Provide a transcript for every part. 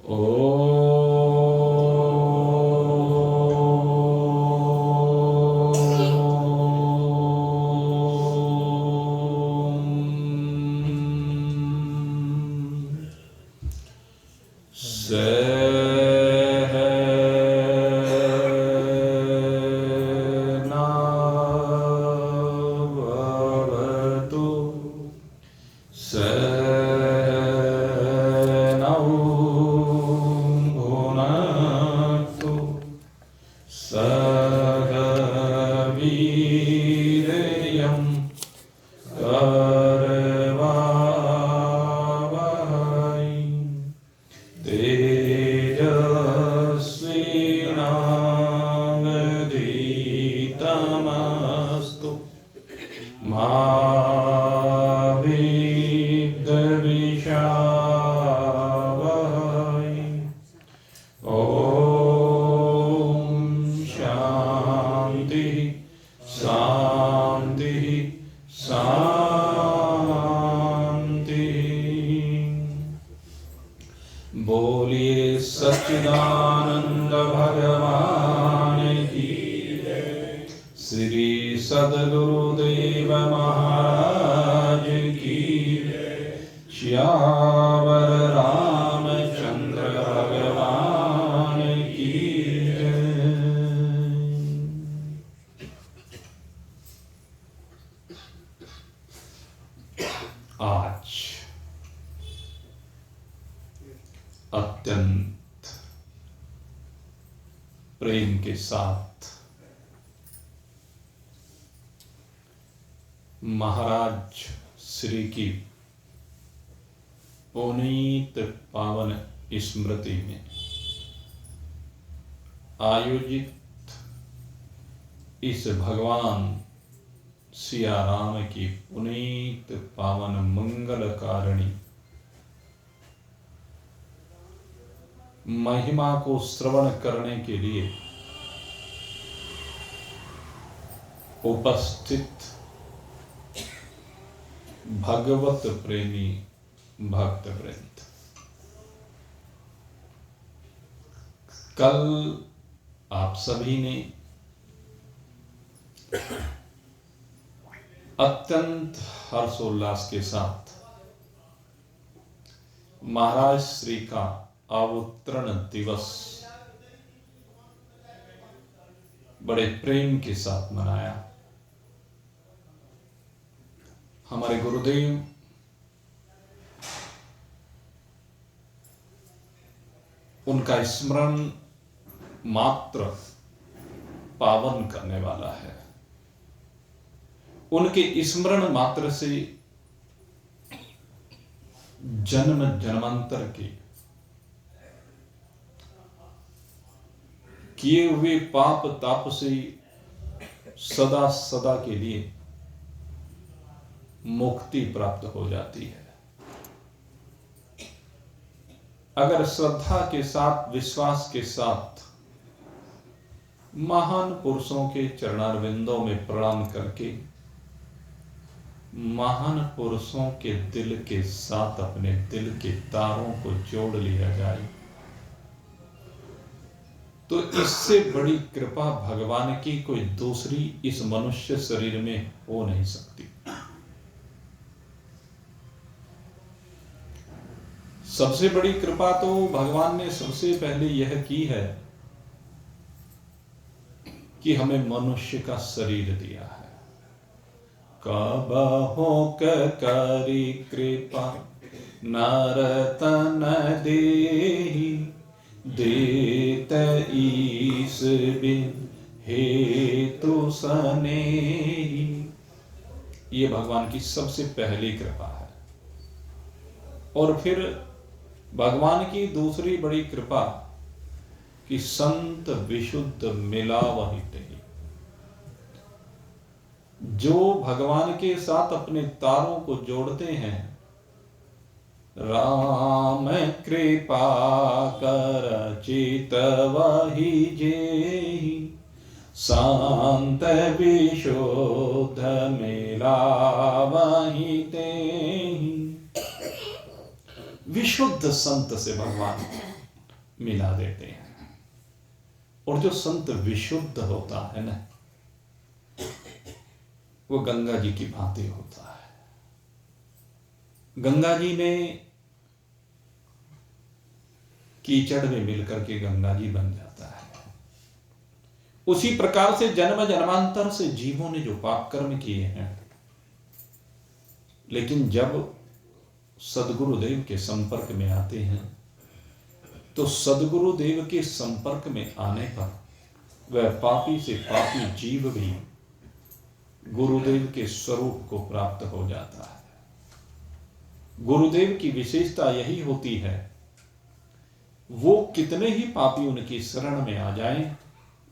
अत्यंत प्रेम के साथ महाराज श्री की पुनीत पावन स्मृति में आयोजित इस भगवान सिया राम की पुनीत पावन मंगलकारिणी महिमा को श्रवण करने के लिए उपस्थित भगवत प्रेमी भक्त वृंद, कल आप सभी ने अत्यंत हर्षोल्लास के साथ महाराज श्री का अवतरण दिवस बड़े प्रेम के साथ मनाया। हमारे गुरुदेव उनका स्मरण मात्र पावन करने वाला है। उनके स्मरण मात्र से जन्म जन्मांतर के किए हुए पाप ताप से सदा सदा के लिए मुक्ति प्राप्त हो जाती है। अगर श्रद्धा के साथ, विश्वास के साथ महान पुरुषों के चरणारविंदों में प्रणाम करके महान पुरुषों के दिल के साथ अपने दिल के तारों को जोड़ लिया जाए तो इससे बड़ी कृपा भगवान की कोई दूसरी इस मनुष्य शरीर में हो नहीं सकती। सबसे बड़ी कृपा तो भगवान ने सबसे पहले यह की है कि हमें मनुष्य का शरीर दिया है। कबहु करी कृपा नरतन देहि देत ईश बिन हेतु सनेहि। ये भगवान की सबसे पहली कृपा है। और फिर भगवान की दूसरी बड़ी कृपा कि संत विशुद्ध मिलावहि तेहि। जो भगवान के साथ अपने तारों को जोड़ते हैं, राम कृपा कर चितवहि जेहि शांत विशुद्ध मिलावहि तेहि। विशुद्ध संत से भगवान मिला देते हैं। और जो संत विशुद्ध होता है ना, वो गंगा जी की भांति होता है। गंगा जी ने कीचड़ में मिलकर के गंगा जी बन जाता है। उसी प्रकार से जन्म जन्मांतर से जीवों ने जो पाप कर्म किए हैं, लेकिन जब सदगुरुदेव के संपर्क में आते हैं तो सदगुरुदेव के संपर्क में आने पर वह पापी से पापी जीव भी गुरुदेव के स्वरूप को प्राप्त हो जाता है। गुरुदेव की विशेषता यही होती है, वो कितने ही पापी उनकी शरण में आ जाएं,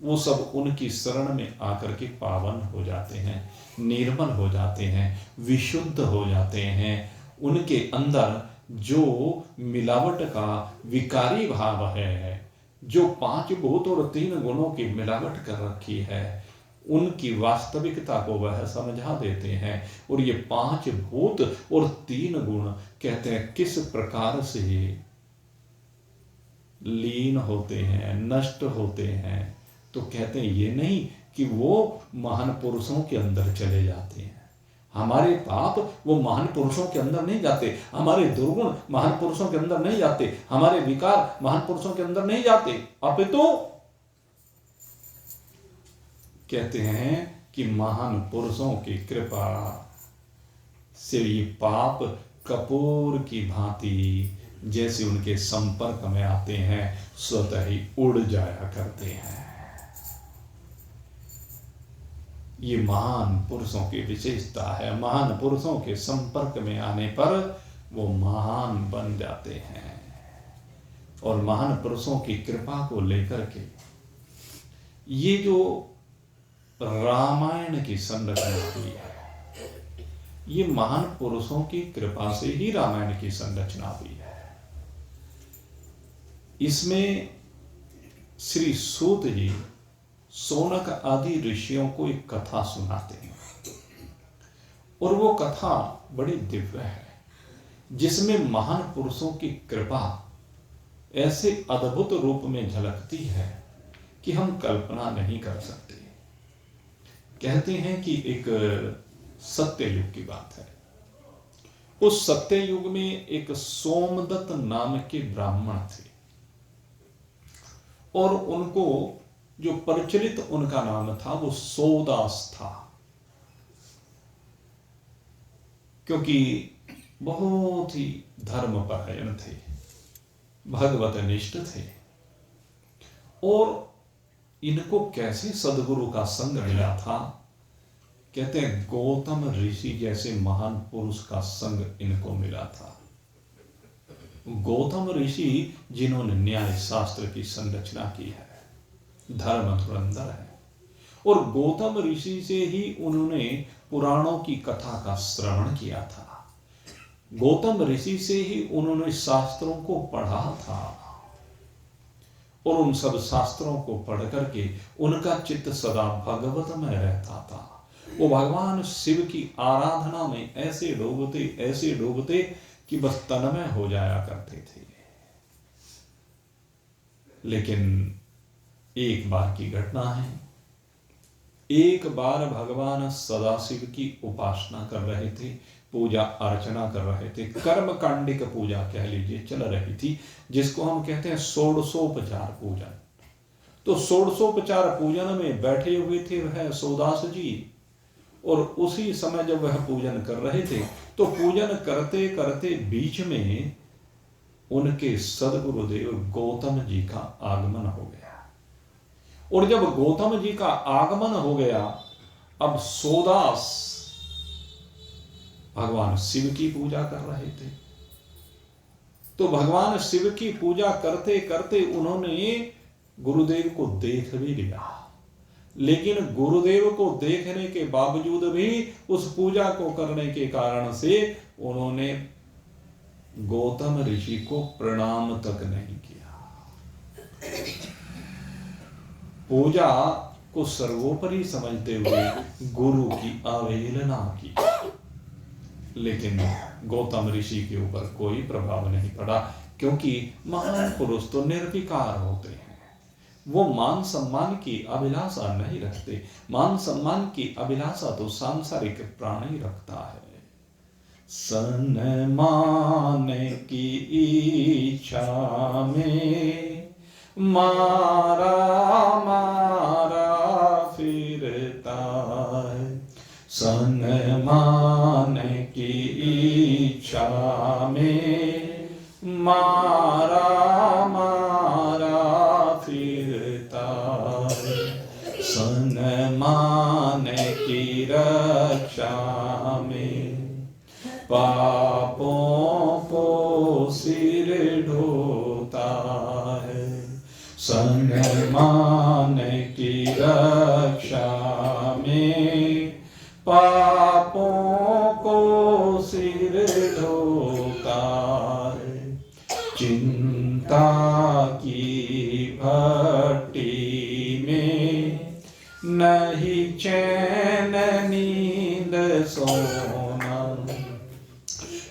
वो सब उनकी शरण में आकर के पावन हो जाते हैं, निर्मल हो जाते हैं, विशुद्ध हो जाते हैं। उनके अंदर जो मिलावट का विकारी भाव है, जो 5 भूत और 3 गुणों की मिलावट कर रखी है, उनकी वास्तविकता को वह समझा देते हैं। और ये 5 भूत और 3 गुण कहते हैं किस प्रकार से लीन होते हैं, नष्ट होते हैं। तो कहते हैं ये नहीं कि वो महान पुरुषों के अंदर चले जाते हैं। हमारे पाप वो महान पुरुषों के अंदर नहीं जाते, हमारे दुर्गुण महान पुरुषों के अंदर नहीं जाते, हमारे विकार महान पुरुषों के अंदर नहीं जाते, अपितु कहते हैं कि महान पुरुषों की कृपा से ये पाप कपूर की भांति जैसे उनके संपर्क में आते हैं स्वतः ही उड़ जाया करते हैं। ये महान पुरुषों की विशेषता है। महान पुरुषों के संपर्क में आने पर वो महान बन जाते हैं। और महान पुरुषों की कृपा को लेकर के ये जो रामायण की संरचना हुई है, ये महान पुरुषों की कृपा से ही रामायण की संरचना हुई है। इसमें श्री सूत जी सोनक आदि ऋषियों को एक कथा सुनाते हैं, और वो कथा बड़ी दिव्य है, जिसमें महान पुरुषों की कृपा ऐसे अद्भुत रूप में झलकती है कि हम कल्पना नहीं कर सकते। कहते हैं कि एक सत्य युग की बात है। उस सत्य युग में एक सोमदत्त नाम के ब्राह्मण थे, और उनको जो प्रचलित उनका नाम था वो सोदास था, क्योंकि बहुत ही धर्मपरायण थे, भगवत निष्ठ थे। और इनको कैसे सदगुरु का संग मिला था? कहते हैं गौतम ऋषि जैसे महान पुरुष का संग इनको मिला था। गौतम ऋषि जिन्होंने न्याय शास्त्र की संरचना की है, धर्म धुरंधर है, और गौतम ऋषि से ही उन्होंने पुराणों की कथा का श्रवण किया था। गौतम ऋषि से ही उन्होंने शास्त्रों को पढ़ा था, और उन सब शास्त्रों को पढ़ करके उनका चित्त सदा भगवत में रहता था। वो भगवान शिव की आराधना में ऐसे डूबते कि बस तन्मय हो जाया करते थे। लेकिन एक बार की घटना है, एक बार भगवान सदाशिव की उपासना कर रहे थे, पूजा अर्चना कर रहे थे, कर्मकांडिक पूजा कह लीजिए चल रही थी, जिसको हम कहते हैं षोडशोपचार पूजन। तो षोडशोपचार पूजन में बैठे हुए थे वह सोदास जी, और उसी समय जब वह पूजन कर रहे थे तो पूजन करते करते बीच में उनके सदगुरुदेव गौतम जी का आगमन हो गया। और जब गौतम जी का आगमन हो गया, अब सोदास भगवान शिव की पूजा कर रहे थे। तो भगवान शिव की पूजा करते करते उन्होंने गुरुदेव को देख भी लिया, लेकिन गुरुदेव को देखने के बावजूद भी उस पूजा को करने के कारण से उन्होंने गौतम ऋषि को प्रणाम तक नहीं किया। पूजा को सर्वोपरि समझते हुए गुरु की अवहेलना की। लेकिन गौतम ऋषि के ऊपर कोई प्रभाव नहीं पड़ा, क्योंकि महान पुरुष तो निर्विकार होते हैं। वो मान सम्मान की अभिलाषा नहीं रखते। मान सम्मान की अभिलाषा तो सांसारिक प्राणी रखता है। सम्मान की इच्छा में मारा मारा फिरता है। सम्मान की इच्छा में मारा मारा फिरता है। सम्मान की रक्षा में पापों को सिर ढोता है। सम्मान की रक्षा में पापों को सिर ढोता है। चिंता की भट्टी में नहीं चैन नींद सोना,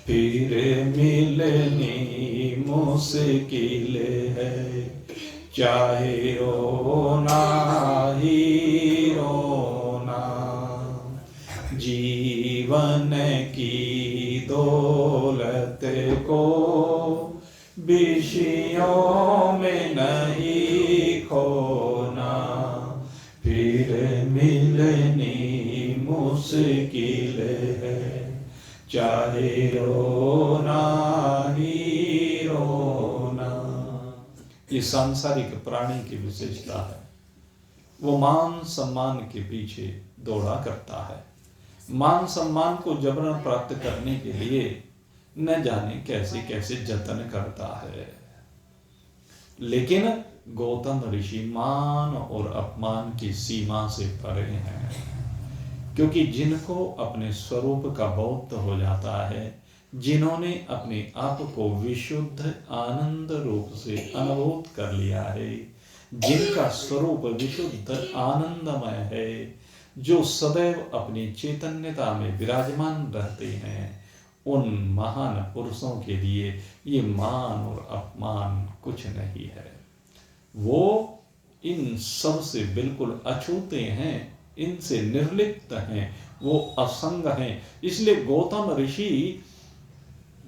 फिर मिलनी मुश्किल है। चाहे रोना ही रोना, जीवन की दौलत को विषयों में नहीं खोना, फिर मिलनी मुश्किल है। चाहे रोना ही रोना। ये सांसारिक प्राणी की विशेषता है। वो मान सम्मान के पीछे दौड़ा करता है। मान सम्मान को जबरन प्राप्त करने के लिए न जाने कैसे कैसे जतन करता है। लेकिन गौतम ऋषि मान और अपमान की सीमा से परे हैं, क्योंकि जिनको अपने स्वरूप का बोध हो जाता है, जिन्होंने अपने आप को विशुद्ध आनंद रूप से अनुभूत कर लिया है, जिनका स्वरूप विशुद्ध आनंदमय है, जो सदैव अपनी चैतन्यता में विराजमान रहते हैं, उन महान पुरुषों के लिए ये मान और अपमान कुछ नहीं है। वो इन सब से बिल्कुल अछूते हैं, इनसे निर्लिप्त हैं, वो असंग हैं। इसलिए गौतम ऋषि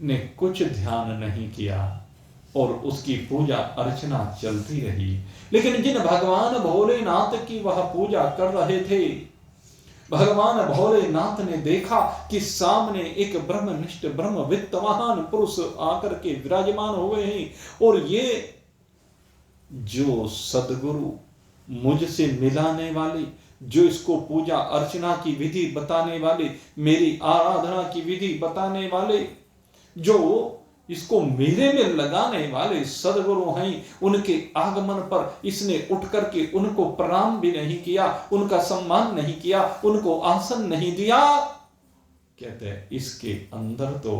ने कुछ ध्यान नहीं किया और उसकी पूजा अर्चना चलती रही। लेकिन जिन भगवान भोलेनाथ की वह पूजा कर रहे थे, भगवान भोलेनाथ ने देखा कि सामने एक ब्रह्मनिष्ठ ब्रह्मवित्त महान पुरुष आकर के विराजमान हुए हैं, और ये जो सदगुरु मुझसे मिलाने वाले, जो इसको पूजा अर्चना की विधि बताने वाले, मेरी आराधना की विधि बताने वाले, जो इसको मेरे में लगाने वाले सदगुरु हैं, उनके आगमन पर इसने उठ करके उनको प्रणाम भी नहीं किया, उनका सम्मान नहीं किया, उनको आसन नहीं दिया। कहते हैं इसके अंदर तो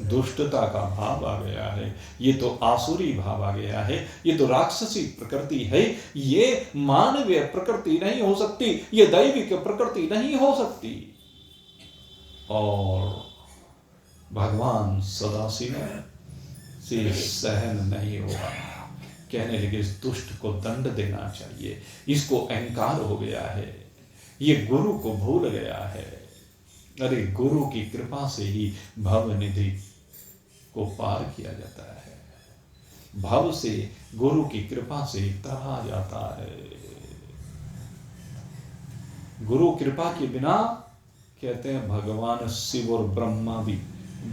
दुष्टता का भाव आ गया है, ये तो आसुरी भाव आ गया है, ये तो राक्षसी प्रकृति है, ये मानवीय प्रकृति नहीं हो सकती, ये दैविक प्रकृति नहीं हो सकती। और भगवान सदाशिव से सहन नहीं हुआ, कहने लगे इस दुष्ट को दंड देना चाहिए, इसको अहंकार हो गया है, ये गुरु को भूल गया है। अरे गुरु की कृपा से ही भव निधि को पार किया जाता है, भव से गुरु की कृपा से तरा जाता है। गुरु कृपा के बिना कहते हैं भगवान शिव और ब्रह्मा भी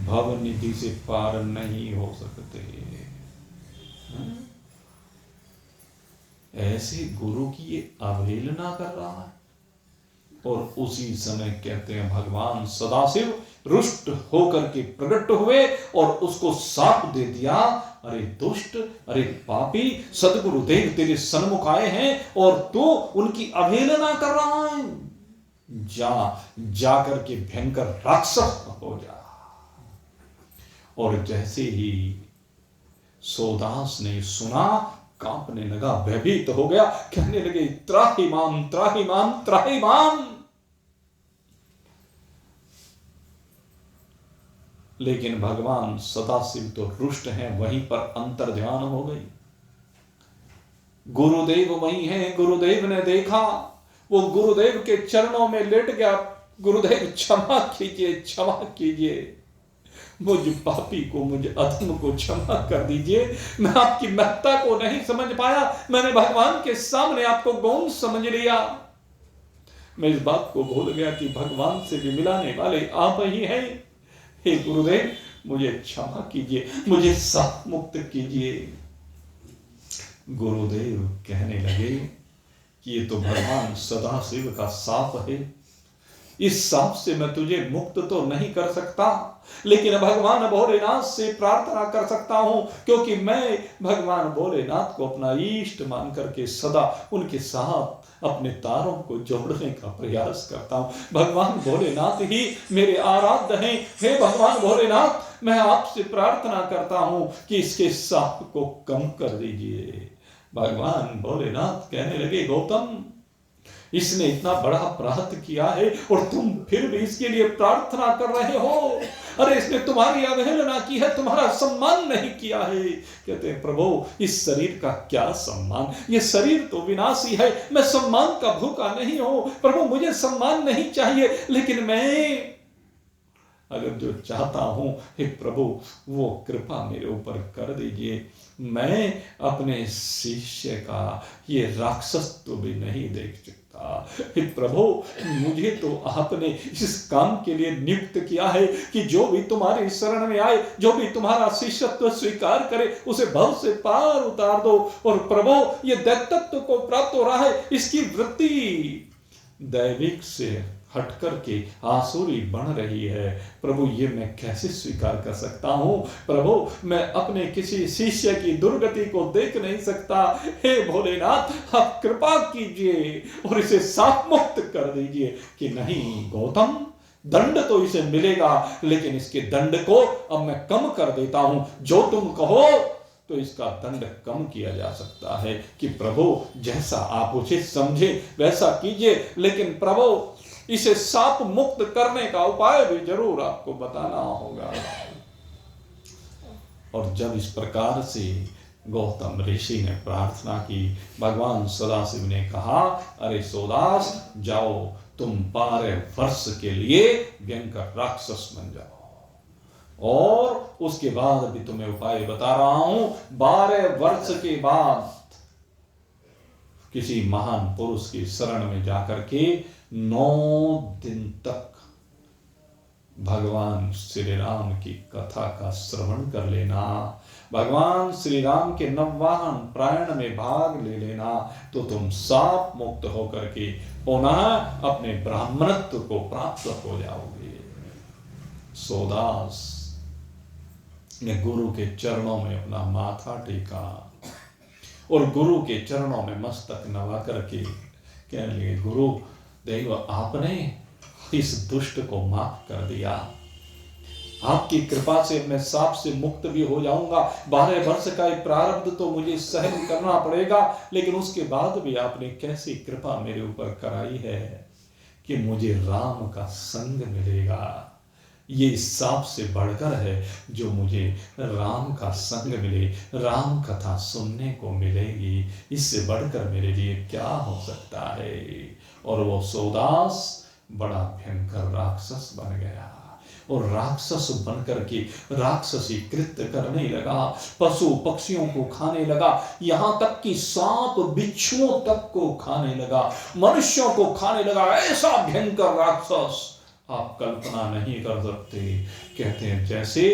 भव निधि से पार नहीं हो सकते। ऐसे गुरु की ये अवहेलना कर रहा है, और उसी समय कहते हैं भगवान सदाशिव रुष्ट होकर के प्रकट हुए और उसको शाप दे दिया। अरे दुष्ट, अरे पापी, सदगुरुदेव तेरे सन्मुख आए हैं और तू उनकी अवहेलना कर रहा है, जा करके भयंकर राक्षस हो जा। और जैसे ही सोदास ने सुना, कांपने लगा, भयभीत हो गया, कहने लगे त्राहिमाम त्राहिमाम त्राहिमाम। लेकिन भगवान सदाशिव तो रुष्ट हैं, वहीं पर अंतर ध्यान हो गई। गुरुदेव वही हैं, गुरुदेव ने देखा, वो गुरुदेव के चरणों में लेट गया। गुरुदेव क्षमा कीजिए, क्षमा कीजिए, मुझ पापी को, मुझ अधम को क्षमा कर दीजिए। मैं आपकी महत्ता को नहीं समझ पाया, मैंने भगवान के सामने आपको गौण समझ लिया। मैं इस बात को भूल गया कि भगवान से भी मिलाने वाले आप ही हैं। हे गुरुदेव, मुझे क्षमा कीजिए, मुझे साप मुक्त कीजिए। गुरुदेव कहने लगे कि ये तो भगवान सदाशिव का साप है, इस साप से मैं तुझे मुक्त तो नहीं कर सकता, लेकिन भगवान भोलेनाथ से प्रार्थना कर सकता हूं, क्योंकि मैं भगवान भोलेनाथ को अपना इष्ट मान करके सदा उनके साथ अपने तारों को जोड़ने का प्रयास करता हूं। भगवान भोलेनाथ ही मेरे आराध्य हैं। हे भगवान भोलेनाथ, मैं आपसे प्रार्थना करता हूं कि इसके साप को कम कर दीजिए। भगवान भोलेनाथ कहने लगे, गौतम, इसने इतना बड़ा अपराध किया है और तुम फिर भी इसके लिए प्रार्थना कर रहे हो। अरे इसने तुम्हारी अवहेलना की है, तुम्हारा सम्मान नहीं किया है। कहते हैं, प्रभु, इस शरीर का क्या सम्मान, ये शरीर तो विनाशी है, मैं सम्मान का भूखा नहीं हूं। प्रभु, मुझे सम्मान नहीं चाहिए, लेकिन मैं अगर जो चाहता हूं, हे प्रभु, वो कृपा मेरे ऊपर कर दीजिए। मैं अपने शिष्य का ये राक्षसत्व भी नहीं देख सकता। हे प्रभु, मुझे तो आपने इस काम के लिए नियुक्त किया है कि जो भी तुम्हारी शरण में आए, जो भी तुम्हारा शिष्यत्व स्वीकार करे, उसे भव से पार उतार दो। और प्रभु, ये दैत्यत्व को प्राप्त हो रहा है, इसकी वृत्ति दैविक से हट करके आसुरी बन रही है। प्रभु, ये मैं कैसे स्वीकार कर सकता हूं? प्रभु, मैं अपने किसी शिष्य की दुर्गति को देख नहीं सकता। हे भोलेनाथ, आप कृपा कीजिए और इसे साप मुक्त कर दीजिए। कि नहीं गौतम, दंड तो इसे मिलेगा, लेकिन इसके दंड को अब मैं कम कर देता हूं। जो तुम कहो तो इसका दंड कम किया जा सकता है। कि प्रभु, जैसा आप उचित समझे वैसा कीजिए, लेकिन प्रभु, इसे साप मुक्त करने का उपाय भी जरूर आपको बताना होगा। और जब इस प्रकार से गौतम ऋषि ने प्रार्थना की, भगवान सदाशिव ने कहा, अरे सोदास, जाओ, तुम 12 वर्ष के लिए भयंकर राक्षस बन जाओ। और उसके बाद भी तुम्हें उपाय बता रहा हूं। 12 वर्ष के बाद किसी महान पुरुष की शरण में जाकर के 9 दिन तक भगवान श्री राम की कथा का श्रवण कर लेना, भगवान श्री राम के नववाहन प्रायण में भाग ले लेना, तो तुम साप मुक्त होकर के पुनः अपने ब्राह्मणत्व को प्राप्त हो जाओगे। सोदास ने गुरु के चरणों में अपना माथा टेका और गुरु के चरणों में मस्तक नवा करके कहने लगे, गुरु देव, आपने इस दुष्ट को माफ कर दिया, आपकी कृपा से मैं साप से मुक्त भी हो जाऊंगा। 12 वर्ष का एक प्रारब्ध तो मुझे सहन करना पड़ेगा, लेकिन उसके बाद भी आपने कैसी कृपा मेरे ऊपर कराई है कि मुझे राम का संग मिलेगा। ये साप से बढ़कर है जो मुझे राम का संग मिले, राम कथा सुनने को मिलेगी। इससे बढ़कर मेरे लिए क्या हो सकता है? और वो सोदास बड़ा भयंकर राक्षस बन गया और राक्षस बनकर के राक्षसी कृत्य करने लगा, पशु पक्षियों को खाने लगा, यहां तक कि सांप बिच्छुओं तक को खाने लगा, मनुष्यों को खाने लगा। ऐसा भयंकर राक्षस आप कल्पना नहीं कर सकते। कहते हैं, जैसे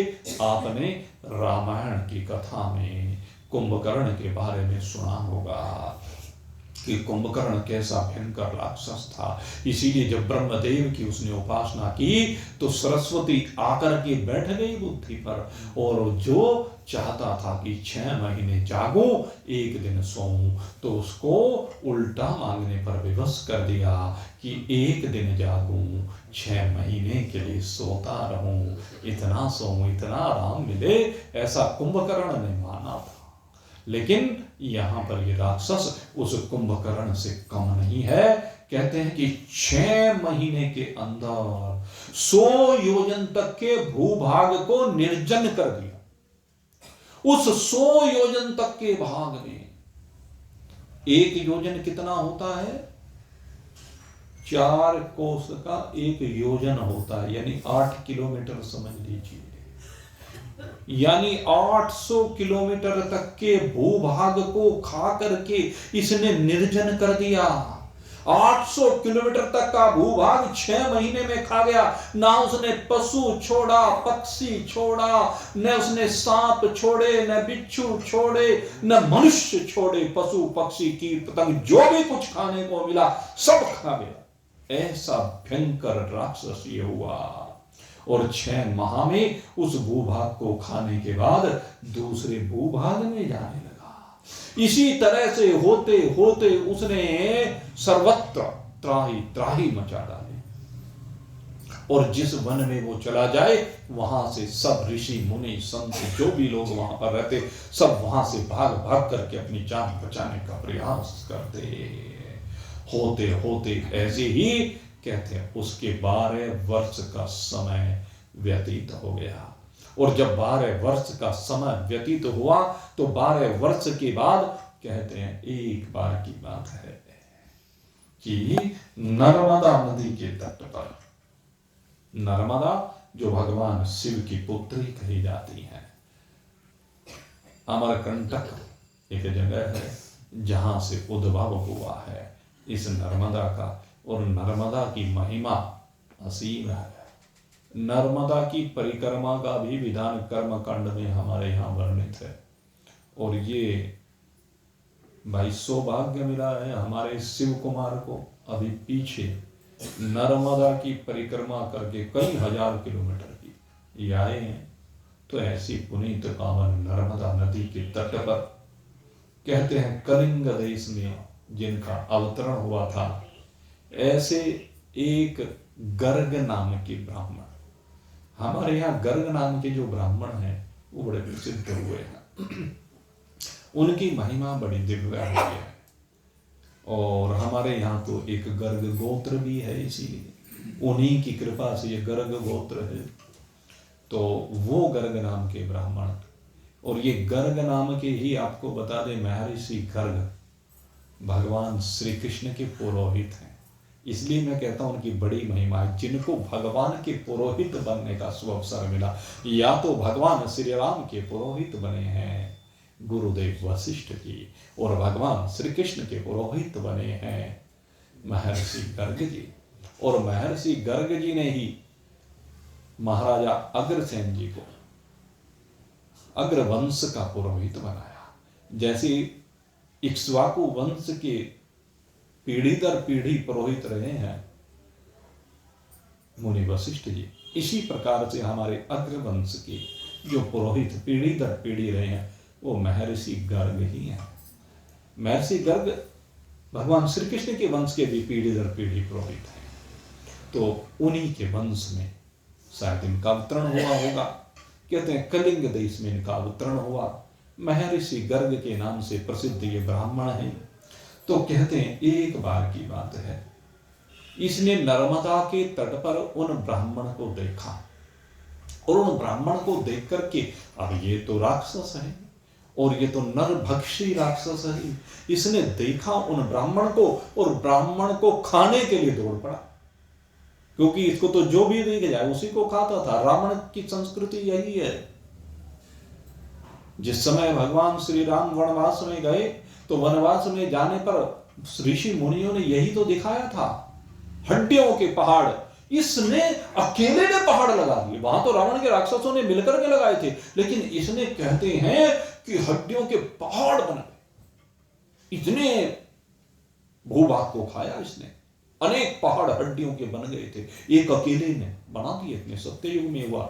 आपने रामायण की कथा में कुंभकर्ण के बारे में सुना होगा कि कुंभकर्ण कैसा भयंकर राक्षस था। इसीलिए जब ब्रह्मदेव की उसने उपासना की तो सरस्वती आकर के बैठ गई बुद्धि पर, और जो चाहता था कि 6 महीने जागूं, 1 दिन सोऊं, तो उसको उल्टा मांगने पर विवश कर दिया कि 1 दिन जागूं, 6 महीने के लिए सोता रहूं, इतना सोऊं, इतना आराम मिले, ऐसा कुंभकर्ण ने माना था। लेकिन यहां पर ये राक्षस उस कुंभकर्ण से कम नहीं है। कहते हैं कि 6 महीने के अंदर 100 योजन तक के भूभाग को निर्जन कर दिया। उस 100 योजन तक के भाग में, 1 योजन कितना होता है? 4 कोस का 1 योजन होता है, यानी 8 किलोमीटर समझ लीजिए। यानी 800 किलोमीटर तक के भूभाग को खा करके इसने निर्जन कर दिया। 800 किलोमीटर तक का भूभाग 6 महीने में खा गया। ना उसने पशु छोड़ा, पक्षी छोड़ा, न उसने सांप छोड़े, न बिच्छू छोड़े, न मनुष्य छोड़े। पशु पक्षी कीट पतंग जो भी कुछ खाने को मिला सब खा गया। ऐसा भयंकर राक्षस ये हुआ। और 6 माह में उस भूभाग को खाने के बाद दूसरे भूभाग में जाने लगा। इसी तरह से होते होते उसने सर्वत्र त्राही त्राही मचा डाली। और जिस वन में वो चला जाए वहां से सब ऋषि मुनि संत जो भी लोग वहां पर रहते सब वहां से भाग भाग करके अपनी जान बचाने का प्रयास करते। होते होते ऐसे ही कहते हैं उसके 12 वर्ष का समय व्यतीत हो गया। और जब 12 वर्ष का समय व्यतीत हुआ तो 12 वर्ष के बाद कहते हैं एक बार की बात है कि नर्मदा नदी के तट पर, नर्मदा जो भगवान शिव की पुत्री कही जाती है, अमरकंटक एक जगह है जहां से उद्भव हुआ है इस नर्मदा का। और नर्मदा की महिमा असीम है। नर्मदा की परिक्रमा का भी विधान कर्म कांड में हमारे यहाँ वर्णित है। और ये भाई सौभाग्य मिला है हमारे शिव कुमार को, अभी पीछे नर्मदा की परिक्रमा करके कई हजार किलोमीटर की ये आए हैं। तो ऐसी पुनीत पावन नर्मदा नदी के तट पर कहते हैं कलिंग देश में जिनका अवतरण हुआ था, ऐसे एक गर्ग नाम के ब्राह्मण, हमारे यहाँ गर्ग नाम के जो ब्राह्मण हैं वो बड़े प्रसिद्ध हुए हैं। उनकी महिमा बड़ी दिव्य हुई है। और हमारे यहाँ तो एक गर्ग गोत्र भी है, इसीलिए उन्हीं की कृपा से ये गर्ग गोत्र है। तो वो गर्ग नाम के ब्राह्मण, और ये गर्ग नाम के ही आपको बता दें महर्षि गर्ग भगवान श्री कृष्ण के पुरोहित हैं। इसलिए मैं कहता हूं उनकी बड़ी महिमा है। जिनको भगवान के पुरोहित बनने का सुअवसर मिला, या तो भगवान श्री राम के पुरोहित बने हैं गुरुदेव वशिष्ठ की, और भगवान श्री कृष्ण के पुरोहित बने हैं महर्षि गर्ग जी। और महर्षि गर्ग जी ने ही महाराजा अग्रसेन जी को अग्रवंश का पुरोहित बनाया। जैसे इक्ष्वाकु वंश के पीढ़ी दर पीढ़ी पुरोहित रहे हैं मुनि वशिष्ठ जी, इसी प्रकार से हमारे अग्रवंश के जो पुरोहित पीढ़ी दर पीढ़ी रहे हैं वो महर्षि गर्ग ही हैं। महर्षि गर्ग भगवान श्री कृष्ण के वंश के भी पीढ़ी दर पीढ़ी पुरोहित हैं। तो उन्हीं के वंश में शायद इनका अवतरण हुआ होगा। कहते हैं कलिंग देश में इनका अवतरण हुआ। महर्षि गर्ग के नाम से प्रसिद्ध ये ब्राह्मण हैं। तो कहते हैं एक बार की बात है, इसने नर्मदा के तट पर उन ब्राह्मण को देखा, और उन ब्राह्मण को देख करके अब ये तो राक्षस है और ये तो नरभक्षी राक्षस है। इसने देखा उन ब्राह्मण को और ब्राह्मण को खाने के लिए दौड़ पड़ा, क्योंकि इसको तो जो भी देख जाए उसी को खाता था। रावण की संस्कृति यही है। जिस समय भगवान श्री राम वनवास में गए तो वनवास में जाने पर ऋषि मुनियों ने यही तो दिखाया था, हड्डियों के पहाड़। इसने अकेले ने पहाड़ लगा दिए। वहां तो रावण के राक्षसों ने मिलकर के लगाए थे, लेकिन इसने कहते हैं कि हड्डियों के पहाड़ बने। इतने भूभाग को खाया इसने, अनेक पहाड़ हड्डियों के बन गए थे, एक अकेले ने बना दिए। इतने सत्ययुग में हुआ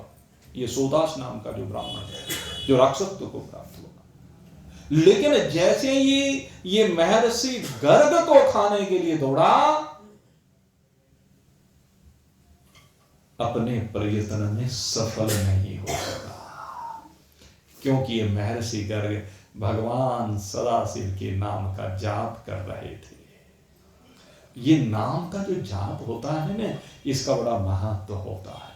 ये सोदास नाम का जो ब्राह्मण है, जो राक्षसत्व को प्राप्त हुआ। लेकिन जैसे ही ये महर्षि गर्ग को खाने के लिए दौड़ा, अपने प्रयत्न में सफल नहीं हो सका, क्योंकि ये महर्षि गर्ग भगवान सदाशिव के नाम का जाप कर रहे थे। ये नाम का जो जाप होता है ना, इसका बड़ा महत्व होता है।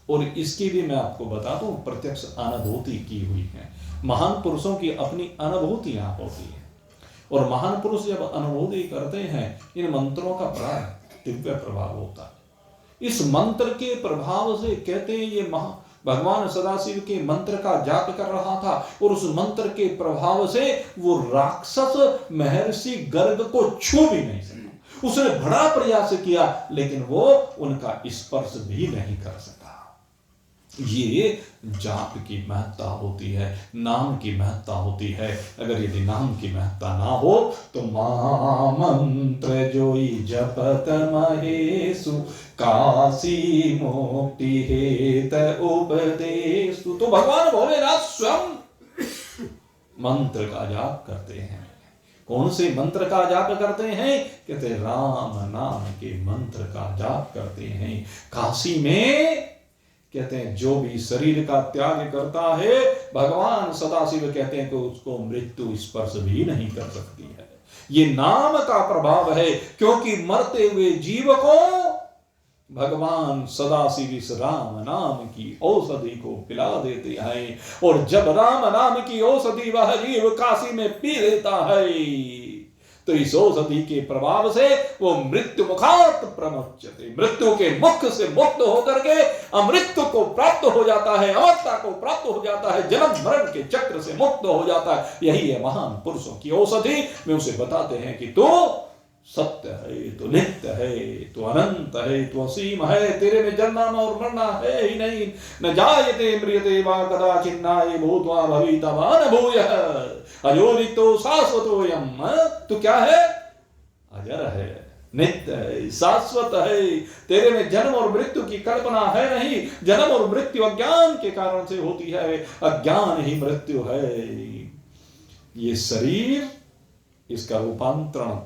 और इसकी भी मैं आपको बता दूं, प्रत्यक्ष अनुभूति की हुई है। महान पुरुषों की अपनी अनुभूतियां होती है, और महान पुरुष जब अनुभूति करते हैं, इन मंत्रों का बड़ा दिव्य प्रभाव होता है। इस मंत्र के प्रभाव से कहते हैं ये भगवान सदाशिव के मंत्र का जाप कर रहा था, और उस मंत्र के प्रभाव से वो राक्षस महर्षि गर्ग को छू भी नहीं सका। उसने बड़ा प्रयास किया, लेकिन वो उनका स्पर्श भी नहीं कर सका। ये जाप की महत्ता होती है, नाम की महत्ता होती है। अगर यदि नाम की महत्ता ना हो तो महामंत्र जोई जपत महेशु काशी मोक्ति हेत उपदेशु। तो भगवान भोलेनाथ स्वयं मंत्र का जाप करते हैं। कौन से मंत्र का जाप करते हैं? कहते राम नाम के मंत्र का जाप करते हैं। काशी में कहते हैं जो भी शरीर का त्याग करता है, भगवान सदाशिव कहते हैं कि उसको मृत्यु स्पर्श भी नहीं कर सकती है। ये नाम का प्रभाव है, क्योंकि मरते हुए जीव को भगवान सदाशिव इस राम नाम की औषधि को पिला देते हैं, और जब राम नाम की औषधि वह जीव काशी में पी लेता है, तो इस औषधि के प्रभाव से वो मृत्यु मुखात प्रमुच्यते, मृत्यु के मुख से मुक्त होकर के अमृत को प्राप्त हो जाता है, अमरता को प्राप्त हो जाता है, जन्म मरण के चक्र से मुक्त हो जाता है। यही है महान पुरुषों की औषधि। में उसे बताते हैं कि तो सत्य है, तो नित्य है, तो अनंत है, तो असीम है, तेरे में जन्म और मरना है ही नहीं। न जायते म्रियते वा कदाचित् नाय भूत्वा भविता वा न भूयः अजोनितो शाश्वतोऽयम्। तो क्या है? अजर है, नित्य है, शाश्वत है। तेरे में जन्म और मृत्यु की कल्पना है नहीं। जन्म और मृत्यु अज्ञान के कारण से होती है, अज्ञान ही मृत्यु है। ये शरीर, इसका रूपांतरण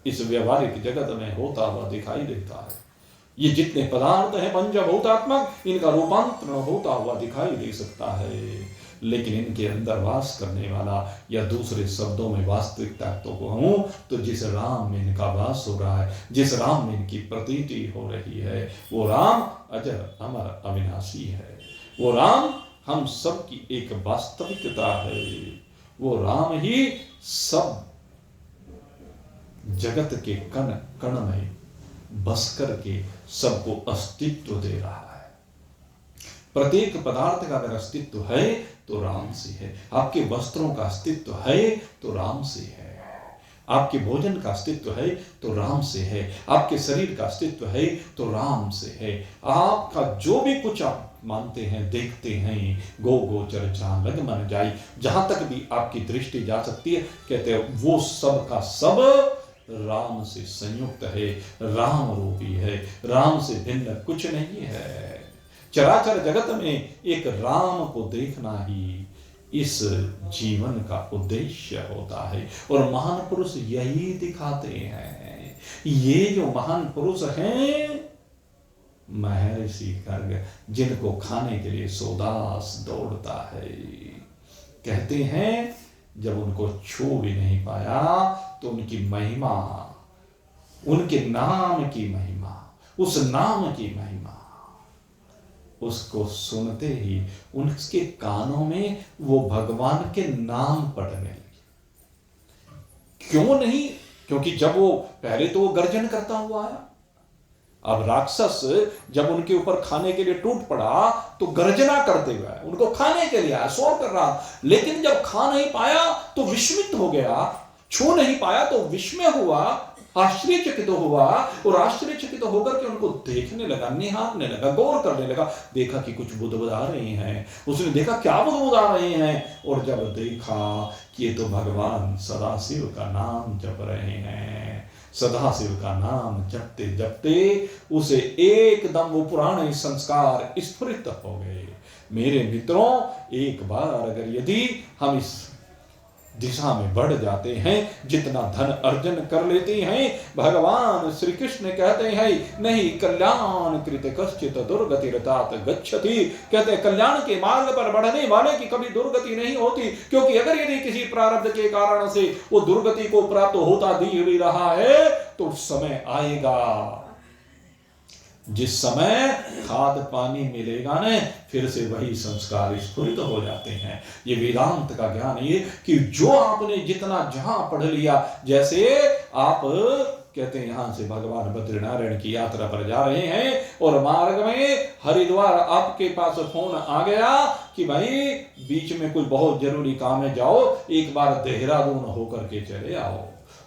इस व्यवहारिक जगत में होता हुआ दिखाई देता है। ये जितने पदार्थ हैं पंचभूतात्मक, इनका रूपांतरण होता हुआ दिखाई दे सकता है, लेकिन इनके अंदर वास करने वाला, या दूसरे शब्दों में वास्तविकता तो कहूं तो जिस राम में इनका वास हो रहा है, जिस राम में इनकी प्रतीति हो रही है, वो राम अजर अमर अविनाशी है। वो राम हम सब की एक वास्तविकता है। वो राम ही सब जगत के कण कण में बस करके सबको अस्तित्व दे रहा है। प्रत्येक पदार्थ का अगर अस्तित्व है तो राम से है। आपके वस्त्रों का अस्तित्व है तो राम से है। आपके भोजन का अस्तित्व है तो राम से है। आपके शरीर का अस्तित्व है तो राम से है। आपका जो भी कुछ आप मानते हैं, देखते हैं, गो गोचर जहां लग मन जाई, जहां तक भी आपकी दृष्टि जा सकती है, कहते हैं वो सब का सब राम से संयुक्त है, राम रूपी है, राम से भिन्न कुछ नहीं है। चराचर जगत में एक राम को देखना ही इस जीवन का उद्देश्य होता है, और महान पुरुष यही दिखाते हैं। ये जो महान पुरुष हैं, महर्षि गर्ग, जिनको खाने के लिए सोदास दौड़ता है, कहते हैं जब उनको छू भी नहीं पाया तो उनकी महिमा, उनके नाम की महिमा, उस नाम की महिमा, उसको सुनते ही उनके कानों में वो भगवान के नाम पड़ने लगे। क्यों नहीं? क्योंकि जब वो पहले तो वो गर्जन करता हुआ आया, अब राक्षस जब उनके ऊपर खाने के लिए टूट पड़ा तो गर्जना करते हुए उनको खाने के लिए आया, शोर कर रहा, लेकिन जब खा नहीं पाया तो विस्मित हो गया, छू नहीं पाया तो विस्मय हुआ, आश्चर्यचकित हुआ, और आश्चर्यचकित होकर के उनको देखने लगा, निहारने लगा, गौर करने लगा। देखा कि कुछ बुदबुदा रहे हैं। उसने देखा क्या बुदबुदा रहे हैं, और जब देखा कि ये तो भगवान सदाशिव का नाम जप रहे हैं। सदाशिव का नाम जपते जपते उसे एकदम वो पुराने संस्कार स्फुरित हो गए। मेरे मित्रों, एक बार अगर यदि हम इस दिशा में बढ़ जाते हैं, जितना धन अर्जन कर लेते हैं। भगवान श्री कृष्ण कहते हैं नहीं कल्याण कृत कश्चित दुर्गतिरतात गच्छति, कहते कल्याण के मार्ग पर बढ़ने वाले की कभी दुर्गति नहीं होती, क्योंकि अगर यदि किसी प्रारब्ध के कारण से वो दुर्गति को प्राप्त होता भी रहा है तो समय आएगा जिस समय खाद पानी मिलेगा न, फिर से वही संस्कार स्फुरित हो जाते हैं। ये वेदांत का ज्ञान ये कि जो आपने जितना जहां पढ़ लिया, जैसे आप कहते हैं यहां से भगवान बद्रीनारायण की यात्रा पर जा रहे हैं और मार्ग में हरिद्वार आपके पास फोन आ गया कि भाई बीच में कोई बहुत जरूरी काम है, जाओ एक बार देहरादून होकर के चले आओ,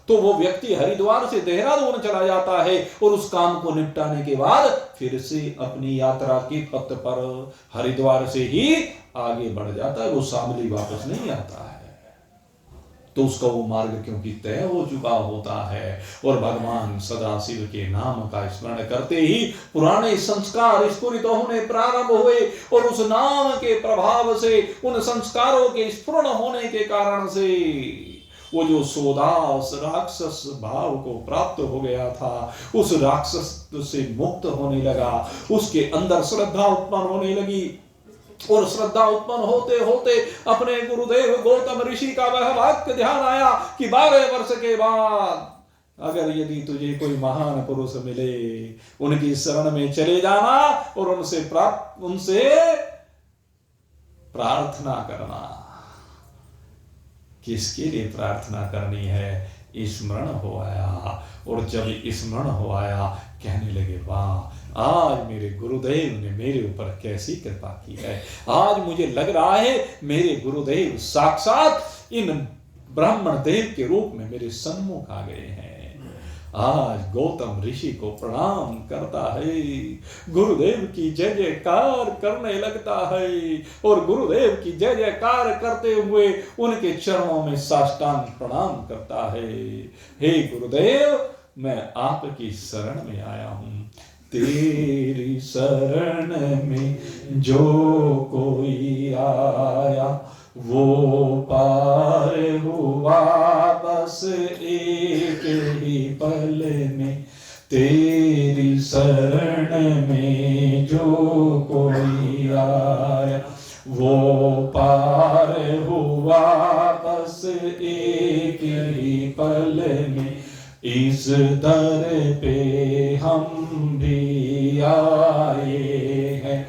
तो वो व्यक्ति हरिद्वार से देहरादून चला जाता है और उस काम को निपटाने के बाद फिर से अपनी यात्रा के पथ पर हरिद्वार से ही आगे बढ़ जाता है, वो शामली वापस नहीं आता है। तो उसका वो मार्ग क्योंकि तय हो चुका होता है। और भगवान सदाशिव के नाम का स्मरण करते ही पुराने संस्कार स्फुरित होने प्रारंभ हुए और उस नाम के प्रभाव से, उन संस्कारों के स्फुरण होने के कारण से वो जो सोदास राक्षस भाव को प्राप्त हो गया था, उस राक्षस से मुक्त होने लगा, उसके अंदर श्रद्धा उत्पन्न होने लगी और श्रद्धा उत्पन्न होते होते अपने गुरुदेव गौतम ऋषि का वह वाक्य ध्यान आया कि 12 वर्ष के बाद अगर यदि तुझे कोई महान पुरुष मिले, उनकी शरण में चले जाना और उनसे प्रार्थना करना। किसके लिए प्रार्थना करनी है? स्मरण हो आया, और जब स्मरण हो आया कहने लगे वाह, आज मेरे गुरुदेव ने मेरे ऊपर कैसी कृपा की है। आज मुझे लग रहा है मेरे गुरुदेव साक्षात इन ब्राह्मण देव के रूप में मेरे सन्मुख आ गए हैं। आज गौतम ऋषि को प्रणाम करता है, गुरुदेव की जय जयकार करने लगता है और गुरुदेव की जय जयकार करते हुए उनके चरणों में साष्टांग प्रणाम करता है। हे गुरुदेव, मैं आपकी शरण में आया हूं। तेरी शरण में जो कोई आया वो पार हुआ बस एक ही पल में। तेरी शरण में जो कोई आया वो पार हुआ बस एक ही पल में। इस दर पे हम भी आए हैं,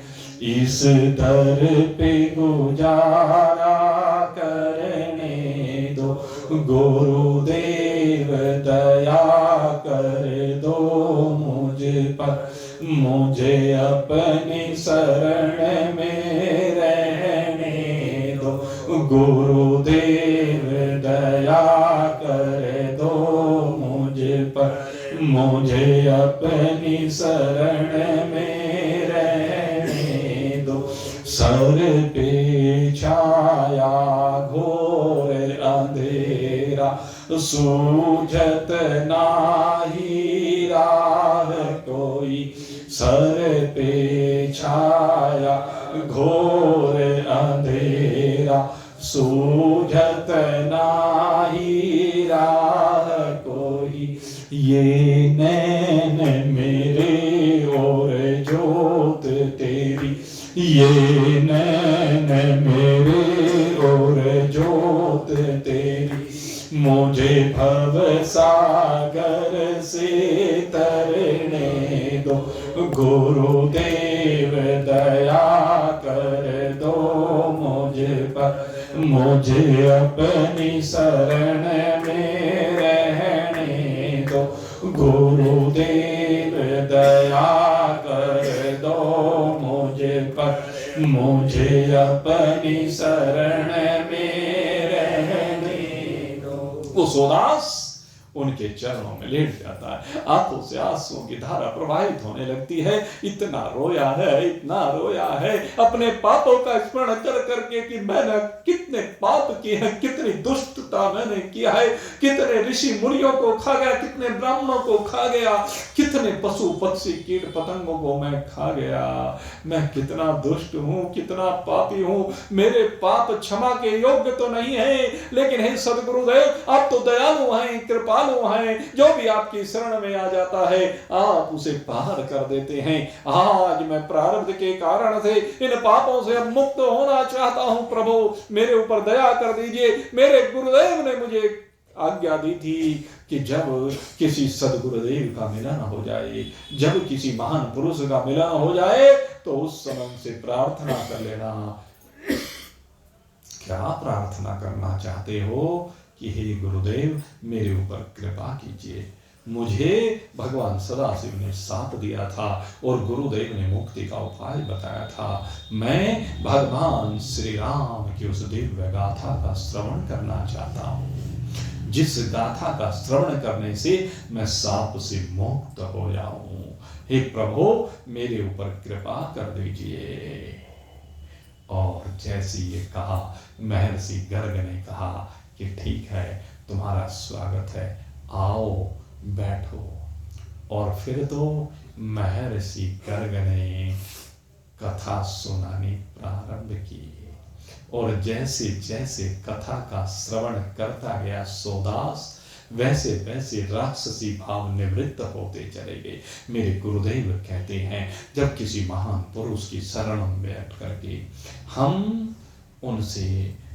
इस दर पे गुजारा करने दो। गुरुदेव दया कर दो मुझ पर, मुझे अपनी शरण में रहने दो। गुरुदेव दया कर दो मुझ पर, मुझे अपनी शरण में रहने दो। सर पे छाया घोर अंधेरा, सूझत नाही राह कोई। सर पे छाया घोर अंधेरा, सूझत नाही राह कोई। ये नैन मेरे और जोत तेरी, ये नैन मेरे और जोत तेरी। मुझे भव सागर से तरने दो। गुरुदेव दया कर दो मुझ पर, मुझे अपनी शरण में रहने दो। गुरुदेव दया कर दो मुझ पर, मुझे अपनी शरण में रहने दो। वो सोदास उनके चरणों में लेट जाता है। आंखों से आंसुओं की धारा प्रवाहित होने लगती है। इतना रोया है, इतना रोया है अपने पापों का स्मरण कर करके कि मैंने कितने पाप किए हैं, कितनी दुष्टता मैंने किया है, कितने ऋषि मुनियों को खा गया, कितने ब्राह्मणों को खा गया, कितने पशु पक्षी कीट पतंगों को मैं खा गया। मैं कितना दुष्ट हूं, कितना पापी हूं। मेरे पाप क्षमा के योग्य तो नहीं है, लेकिन हे सदगुरुदेव आप तो दयालु हैं, कृपालु हैं। जो भी आपकी शरण में आ जाता है आप उसे पार कर देते हैं। आज मैं प्रारब्ध के कारण से इन पापों से अब मुक्त होना चाहता हूं। प्रभु मेरे ऊपर दया कर दीजिए। मेरे गुरुदेव ने मुझे आज्ञा दी थी कि जब किसी सदगुरुदेव का मिलन हो जाए, जब किसी महान पुरुष का मिलन हो जाए, तो उस समय से प्रार्थना कर लेना। क्या प्रार्थना करना चाहते हो कि हे गुरुदेव मेरे ऊपर कृपा कीजिए। मुझे भगवान सदाशिव ने साथ दिया था और गुरुदेव ने मुक्ति का उपाय बताया था। मैं भगवान श्री राम की उस दिव्य गाथा का श्रवण करना चाहता हूँ, जिस गाथा का श्रवण करने से मैं साप से मुक्त हो जाऊं। हे प्रभु मेरे ऊपर कृपा कर दीजिए। और जैसे ये कहा, महर्षि गर्ग ने कहा कि ठीक है, तुम्हारा स्वागत है, आओ बैठो। और फिर तो महर्षि गर्ग ने कथा सुनानी प्रारंभ की। और जैसे जैसे कथा का श्रवण करता गया सोदास, वैसे वैसे राक्षसी भाव निवृत्त होते चले गए। मेरे गुरुदेव कहते हैं, जब किसी महान पुरुष की शरण में बैठ करके हम उनसे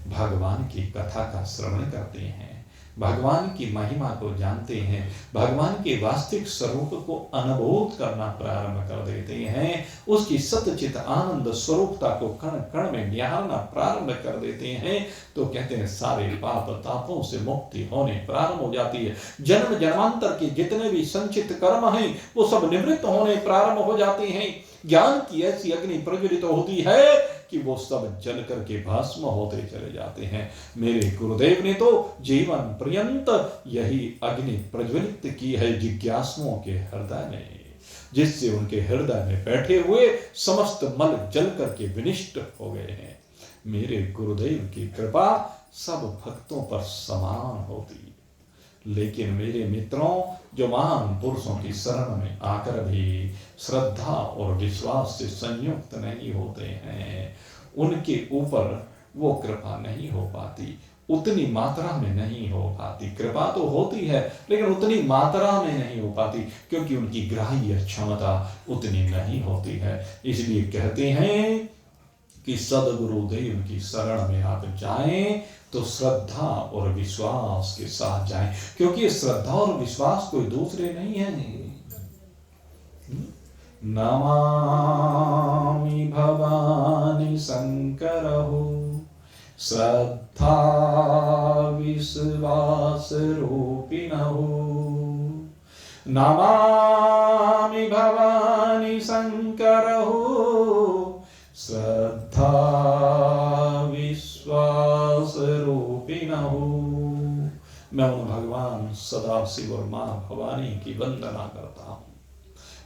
भगवान की कथा का श्रवण करते हैं, भगवान की महिमा को जानते हैं, भगवान के वास्तविक स्वरूप को अनुभूत करना प्रारंभ कर देते हैं, उसकी सतचित आनंद स्वरूपता को कण कण में निहारना प्रारंभ कर देते हैं, तो कहते हैं सारे पाप तापों से मुक्ति होने प्रारंभ हो जाती है। जन्म जन्मांतर के जितने भी संचित कर्म हैं वो सब निवृत्त होने प्रारंभ हो जाते हैं। ज्ञान की ऐसी अग्नि प्रज्वलित होती है कि वो सब जल करके भस्म होते चले जाते हैं। मेरे गुरुदेव ने तो जीवन पर्यंत यही अग्नि प्रज्वलित की है जिज्ञासुओं के हृदय में, जिससे उनके हृदय में बैठे हुए समस्त मल जल करके विनिष्ट हो गए हैं। मेरे गुरुदेव की कृपा सब भक्तों पर समान होती, लेकिन मेरे मित्रों, जो महान पुरुषों की शरण में आकर भी श्रद्धा और विश्वास से संयुक्त नहीं होते हैं, उनके ऊपर वो कृपा नहीं हो पाती, उतनी मात्रा में नहीं हो पाती। कृपा तो होती है लेकिन उतनी मात्रा में नहीं हो पाती, क्योंकि उनकी ग्राह्य क्षमता उतनी नहीं होती है। इसलिए कहते हैं कि सदगुरुदेव की शरण में आप जाएं तो श्रद्धा और विश्वास के साथ जाएं, क्योंकि श्रद्धा और विश्वास कोई दूसरे नहीं है। नमामि भवानी शंकरहु श्रद्धा विश्वास रूपिणहु। नमामि भवानी शंकरहु श्रद्धा विश्वास रूपिणहु। मैं उन भगवान सदाशिव और मां भवानी की वंदना करता हूं।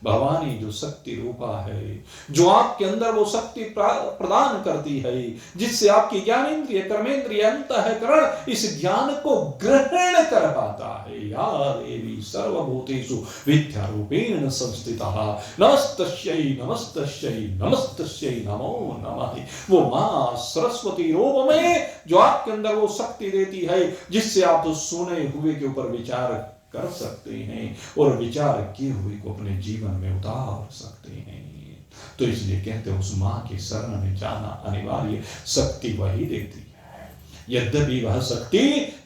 भवानी जो शक्ति रूपा है, जो आपके अंदर वो शक्ति प्रदान करती है, जिससे आपकी ज्ञानेन्द्रिय कर्मेंद्रिय अंतःकरण इस ज्ञान को ग्रहण कर पाता है। या देवी सर्वभूतेषु विद्यारूपेण संस्थितः नमस्तस्यै नमस्तस्यै नमस्तस्यै नमो नमः। वो मां सरस्वती रूप में जो आपके अंदर वो शक्ति देती है, जिससे आप सुने हुए के ऊपर विचार कर सकते हैं और विचार किए हुए को अपने जीवन में उतार सकते हैं। तो इसलिए कहते हैं उस मां की शरण में जाना अनिवार्य। शक्ति वही देती है, यद्यपि वह शक्ति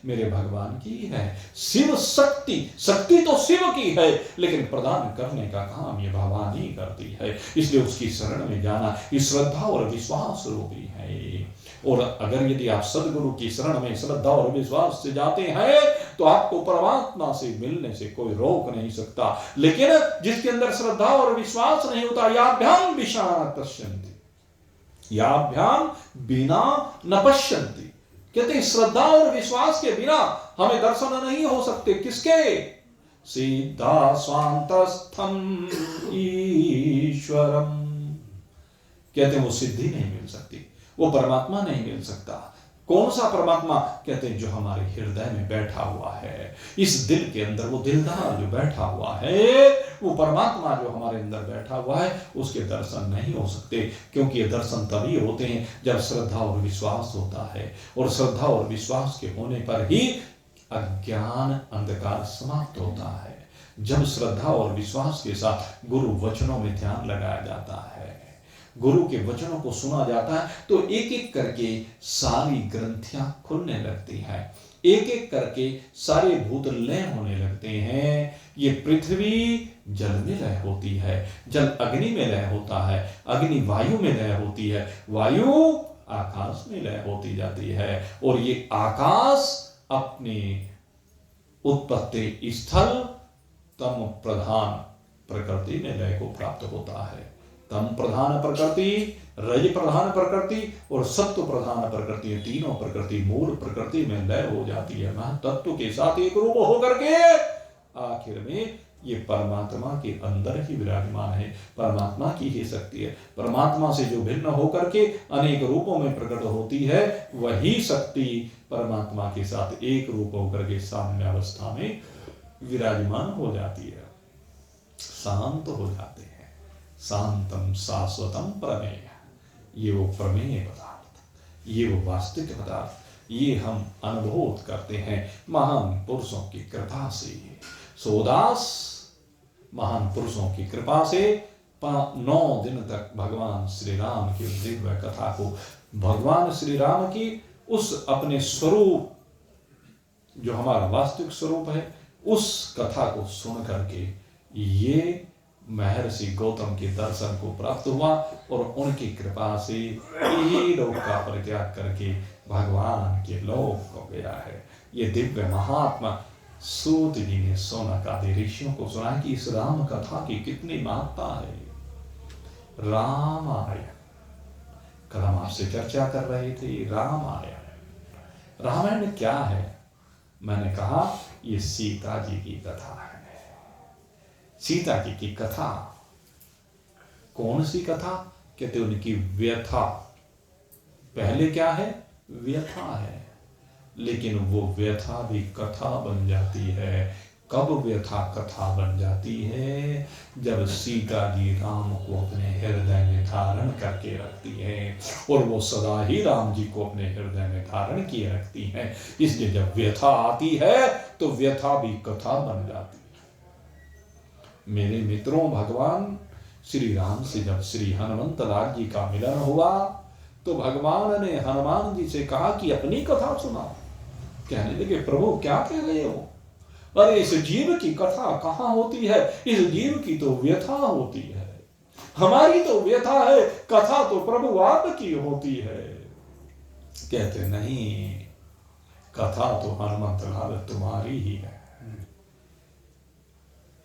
मेरे भगवान की है। शिव शक्ति, शक्ति तो शिव की है, लेकिन प्रदान करने का काम ये भवानी करती है। इसलिए उसकी शरण में जाना ये श्रद्धा और विश्वास रूपी है। और अगर यदि आप सदगुरु की शरण में श्रद्धा और विश्वास से जाते हैं तो आपको परमात्मा से मिलने से कोई रोक नहीं सकता। लेकिन जिसके अंदर श्रद्धा और विश्वास नहीं होता, याभ्याम विषा न पश्यन्ति, याभ्याम बिना न पश्यन्ति, कहते श्रद्धा और विश्वास के बिना हमें दर्शन नहीं हो सकते। किसके? सीधा स्वांतस्थम ईश्वरम। कहते हैं वो सिद्धि नहीं मिल सकती, वो परमात्मा नहीं मिल सकता। कौन सा परमात्मा? कहते हैं जो हमारे हृदय में बैठा हुआ है, इस दिल के अंदर वो दिलदार जो बैठा हुआ है, वो परमात्मा जो हमारे अंदर बैठा हुआ है, उसके दर्शन नहीं हो सकते। क्योंकि ये दर्शन तभी होते हैं जब श्रद्धा और विश्वास होता है, और श्रद्धा और विश्वास के होने पर ही अज्ञान अंधकार समाप्त होता है। जब श्रद्धा और विश्वास के साथ गुरु वचनों में ध्यान लगाया जाता है, गुरु के वचनों को सुना जाता है, तो एक एक करके सारी ग्रंथियां खुलने लगती हैं, एक एक करके सारे भूत लय होने लगते हैं। ये पृथ्वी जल में लय होती है, जल अग्नि में लय होता है, अग्नि वायु में लय होती है, वायु आकाश में लय होती जाती है, और ये आकाश अपने उत्पत्ति स्थल तम प्रधान प्रकृति में लय को प्राप्त होता है। तम प्रधान प्रकृति, रज प्रधान प्रकृति और सत्व प्रधान प्रकृति, तीनों प्रकृति मूल प्रकृति में लय हो जाती है। महा तत्व के साथ एक रूप होकर के आखिर में ये परमात्मा के अंदर ही विराजमान है। परमात्मा की ही शक्ति है। परमात्मा से जो भिन्न होकर के अनेक रूपों में प्रकट होती है, वही शक्ति परमात्मा के साथ एक रूप होकर के साम्य अवस्था में विराजमान हो जाती है, शांत हो जाते हैं। शांतम शाश्वतम प्रमेय, ये वो प्रमेय पदार्थ, ये वो वास्तविक पदार्थ, ये हम अनुभव करते हैं महान पुरुषों की कृपा से। सोदास महान पुरुषों की कृपा से 9 दिन तक भगवान श्री राम की दिव्य कथा को, भगवान श्री राम की उस अपने स्वरूप जो हमारा वास्तविक स्वरूप है, उस कथा को सुन करके ये महर्षि गौतम के दर्शन को प्राप्त हुआ, और उनकी कृपा से यही लोक का परित्याग करके भगवान के लोक को गया है। ये दिव्य महात्मा सूत जी ने सोनक आदि ऋषियों को सुना कि इस राम कथा की कितनी महत्ता है। रामायण कल हम आपसे चर्चा कर रहे थे। रामायण, रामायण क्या है? मैंने कहा ये सीता जी की कथा है। सीता जी की कथा, कौन सी कथा? कहते उनकी व्यथा। पहले क्या है? व्यथा है, लेकिन वो व्यथा भी कथा बन जाती है। कब व्यथा कथा बन जाती है? जब सीता जी राम को अपने हृदय में धारण करके रखती है, और वो सदा ही राम जी को अपने हृदय में धारण किए रखती हैं। इसलिए जब व्यथा आती है तो व्यथा भी कथा बन जाती है। मेरे मित्रों, भगवान श्री राम से जब श्री हनुमंत लाल जी का मिलन हुआ, तो भगवान ने हनुमान जी से कहा कि अपनी कथा सुनाओ। कहने लगे, प्रभु क्या कह रहे हो? अरे इस जीव की कथा कहाँ होती है? इस जीव की तो व्यथा होती है, हमारी तो व्यथा है, कथा तो प्रभु आपकी होती है। कहते नहीं, कथा तो हनुमंत लाल तुम्हारी ही है।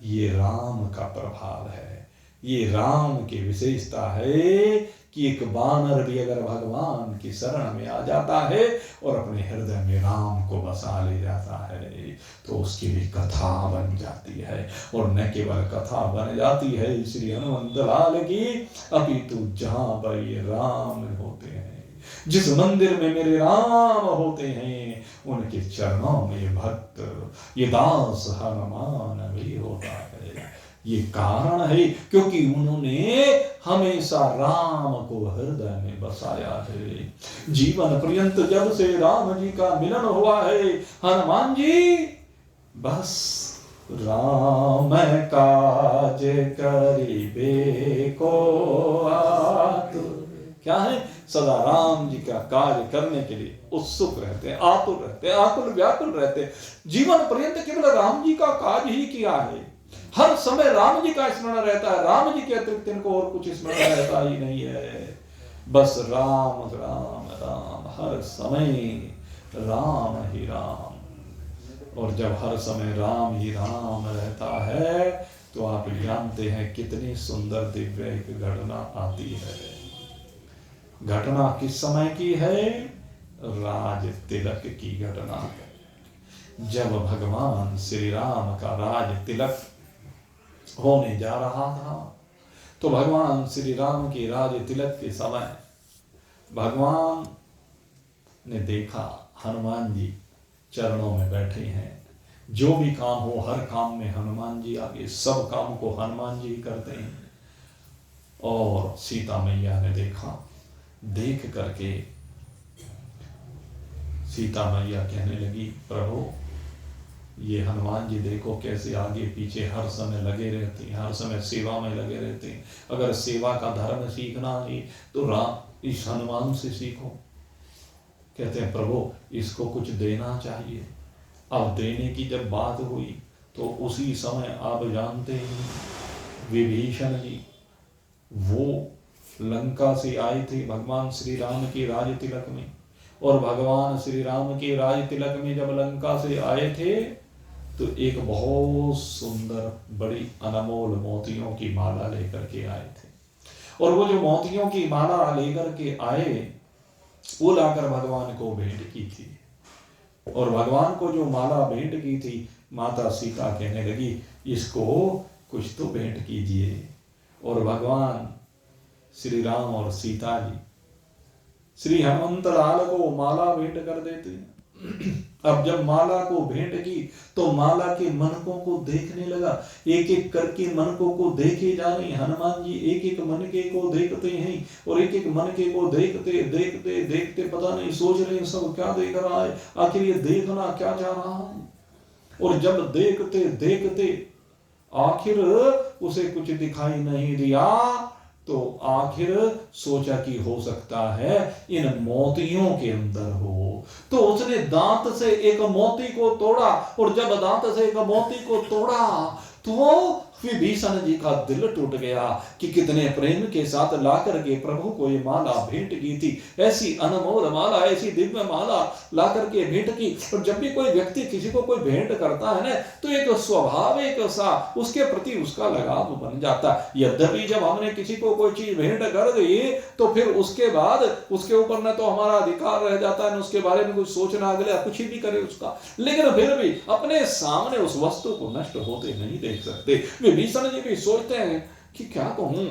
ये राम का प्रभाव है, ये राम की विशेषता है कि एक बानर भी अगर भगवान की शरण में आ जाता है और अपने हृदय में राम को बसा ले जाता है, तो उसकी भी कथा बन जाती है। और न केवल कथा बन जाती है श्री हनुमंत लाल की, अपितु जहां पर ये राम होते हैं, जिस मंदिर में मेरे राम होते हैं, उनके चरणों में भक्त ये दास हनुमान भी होता है। ये कारण है क्योंकि उन्होंने हमेशा राम को हृदय में बसाया है। जीवन पर्यंत जब से राम जी का मिलन हुआ है, हनुमान जी बस राम काज करिबे को आतुर, क्या है? सदा राम जी का कार्य करने के लिए उत्सुक रहते हैं, आतुर रहते हैं, आकुल व्याकुल रहते हैं। जीवन पर्यंत केवल राम जी का कार्य ही किया है, हर समय राम जी का स्मरण रहता है, राम जी के अतिरिक्त इनको और कुछ स्मरण रहता ही नहीं है। बस राम राम राम, हर समय राम ही राम। और जब हर समय राम ही राम रहता है, तो आप जानते हैं कितनी सुंदर दिव्य एक घटना आती है। घटना किस समय की है? राज तिलक की घटना। जब भगवान श्री राम का राज तिलक होने जा रहा था, तो भगवान श्री राम के राज तिलक के समय भगवान ने देखा हनुमान जी चरणों में बैठे हैं। जो भी काम हो हर काम में हनुमान जी आगे, सब काम को हनुमान जी करते हैं। और सीता मैया ने देखा, देख करके सीता मैया कहने लगी, प्रभु ये हनुमान जी देखो कैसे आगे पीछे हर समय लगे रहते हैं, हर समय सेवा में लगे रहते हैं। अगर सेवा का धर्म सीखना है तो राम इस हनुमान से सीखो। कहते हैं प्रभु इसको कुछ देना चाहिए। अब देने की जब बात हुई तो उसी समय आप जानते हैं विभीषण जी वो लंका से आए थे भगवान श्री राम के राज तिलक में। और भगवान श्री राम के राज तिलक में जब लंका से आए थे तो एक बहुत सुंदर बड़ी अनमोल मोतियों की माला लेकर के आए थे। और वो जो मोतियों की माला लेकर के आए वो लाकर भगवान को भेंट की थी। और भगवान को जो माला भेंट की थी, माता सीता कहने लगी इसको कुछ तो भेंट कीजिए। और भगवान श्री राम और सीता जी श्री हनुमंत लाल को माला भेंट कर देते हैं। अब जब माला को भेंट की तो माला के मनकों को देखने लगा, एक एक करके मनकों को देखे जा रहे हैं। हनुमान जी एक एक मनके को देखते हैं और एक एक मनके को देखते देखते देखते पता नहीं सोच रहे हैं सब क्या देख रहा है, आखिर ये देखना क्या चाह रहा है। और जब देखते देखते आखिर उसे कुछ दिखाई नहीं दिया तो आखिर सोचा कि हो सकता है इन मोतियों के अंदर हो। तो उसने दांत से एक मोती को तोड़ा और जब दांत से एक मोती को तोड़ा तो विभीषण जी का दिल टूट गया कि कितने प्रेम के साथ ला करके प्रभु को ये माला भेंट की थी। ऐसी अनमोल माला, ऐसी दिव्य माला ला करके भेंट की। और जब भी कोई व्यक्ति किसी को कोई भेंट करता है ना तो एक स्वाभाविक सा उसके प्रति उसका लगाव बन जाता है। यद्यपि जब हमने किसी को कोई चीज भेंट कर दी तो फिर उसके बाद उसके ऊपर न तो हमारा अधिकार रह जाता है न उसके बारे में कुछ सोचना, अगले कुछ भी करे उसका, लेकिन फिर भी अपने सामने उस वस्तु को नष्ट होते नहीं देख सकते। विभीषण जी भी सोचते हैं कि क्या कहूं,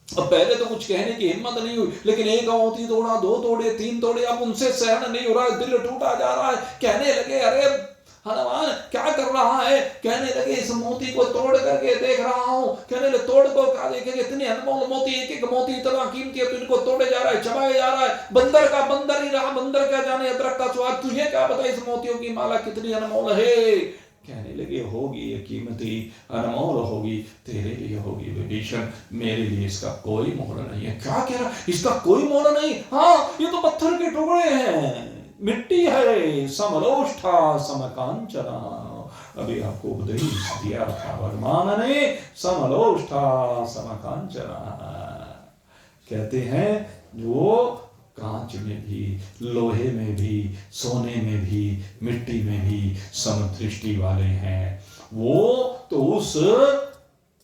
अब पहले तो कुछ कहने की हिम्मत नहीं हुई, लेकिन एक मोती तोड़ा, दो तोड़े, तीन तोड़े, अब उनसे सहन नहीं हो रहा है, दिल टूटा जा रहा है। कहने लगे अरे हनुमान क्या कर रहा है, कहने लगे इस मोती को तोड़ करके देख रहा हूं। कहने लगे तोड़ को क्या देखेंगे, इतने अनमोल मोती, एक एक मोती इतना कीमती है तो इनको तोड़े जा रहा है, चबाए जा रहा है। बंदर का बंदर ही रहा, बंदर क्या जाने अदरक का स्वाद, तुझे क्या पता इस मोतियों की माला कितनी अनमोल है। कहने लगे होगी ये कीमती अनमोल होगी, तेरे लिए होगी विभीषण, मेरे लिए इसका कोई मोल नहीं है। क्या कह रहा, इसका कोई मोल नहीं? हाँ ये तो पत्थर के टुकड़े हैं, मिट्टी है, समलोष्ठा समकांचना। अभी आपको उपदेश दिया था भगवान ने, समलोष्ठा समकांचना। कहते हैं जो कांच में भी, लोहे में भी, सोने में भी, मिट्टी में भी समदृष्टि वाले हैं, वो तो उस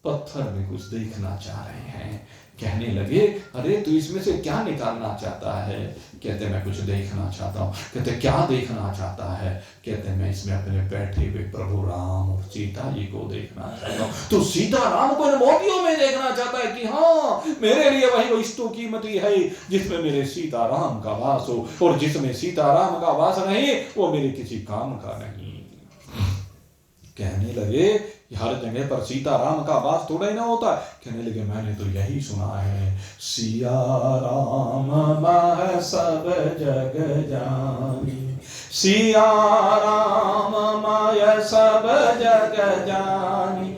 पत्थर में कुछ देखना चाह रहे हैं। कहने लगे अरे तू इसमें से क्या निकालना चाहता है? कहते मैं कुछ देखना चाहता हूँ। कहते क्या देखना चाहता है? कहते मैं इसमें अपने बैठे हुए प्रभु राम और सीता जी को देखना चाहता हूँ। तो सीता राम को इन मोतियों में देखना चाहता है कि हाँ मेरे लिए वही वस्तु कीमती है जिसमें मेरे सीता राम का वास हो, और जिसमें सीता राम का वास नहीं वो मेरे किसी काम का नहीं। कहने लगे हर जगह पर सीता राम का वास थोड़ा ही ना होता है। कहने लगे मैंने तो यही सुना है, सिया राम मैं सब जग जानी, सिया राम मैं सब जग जानी,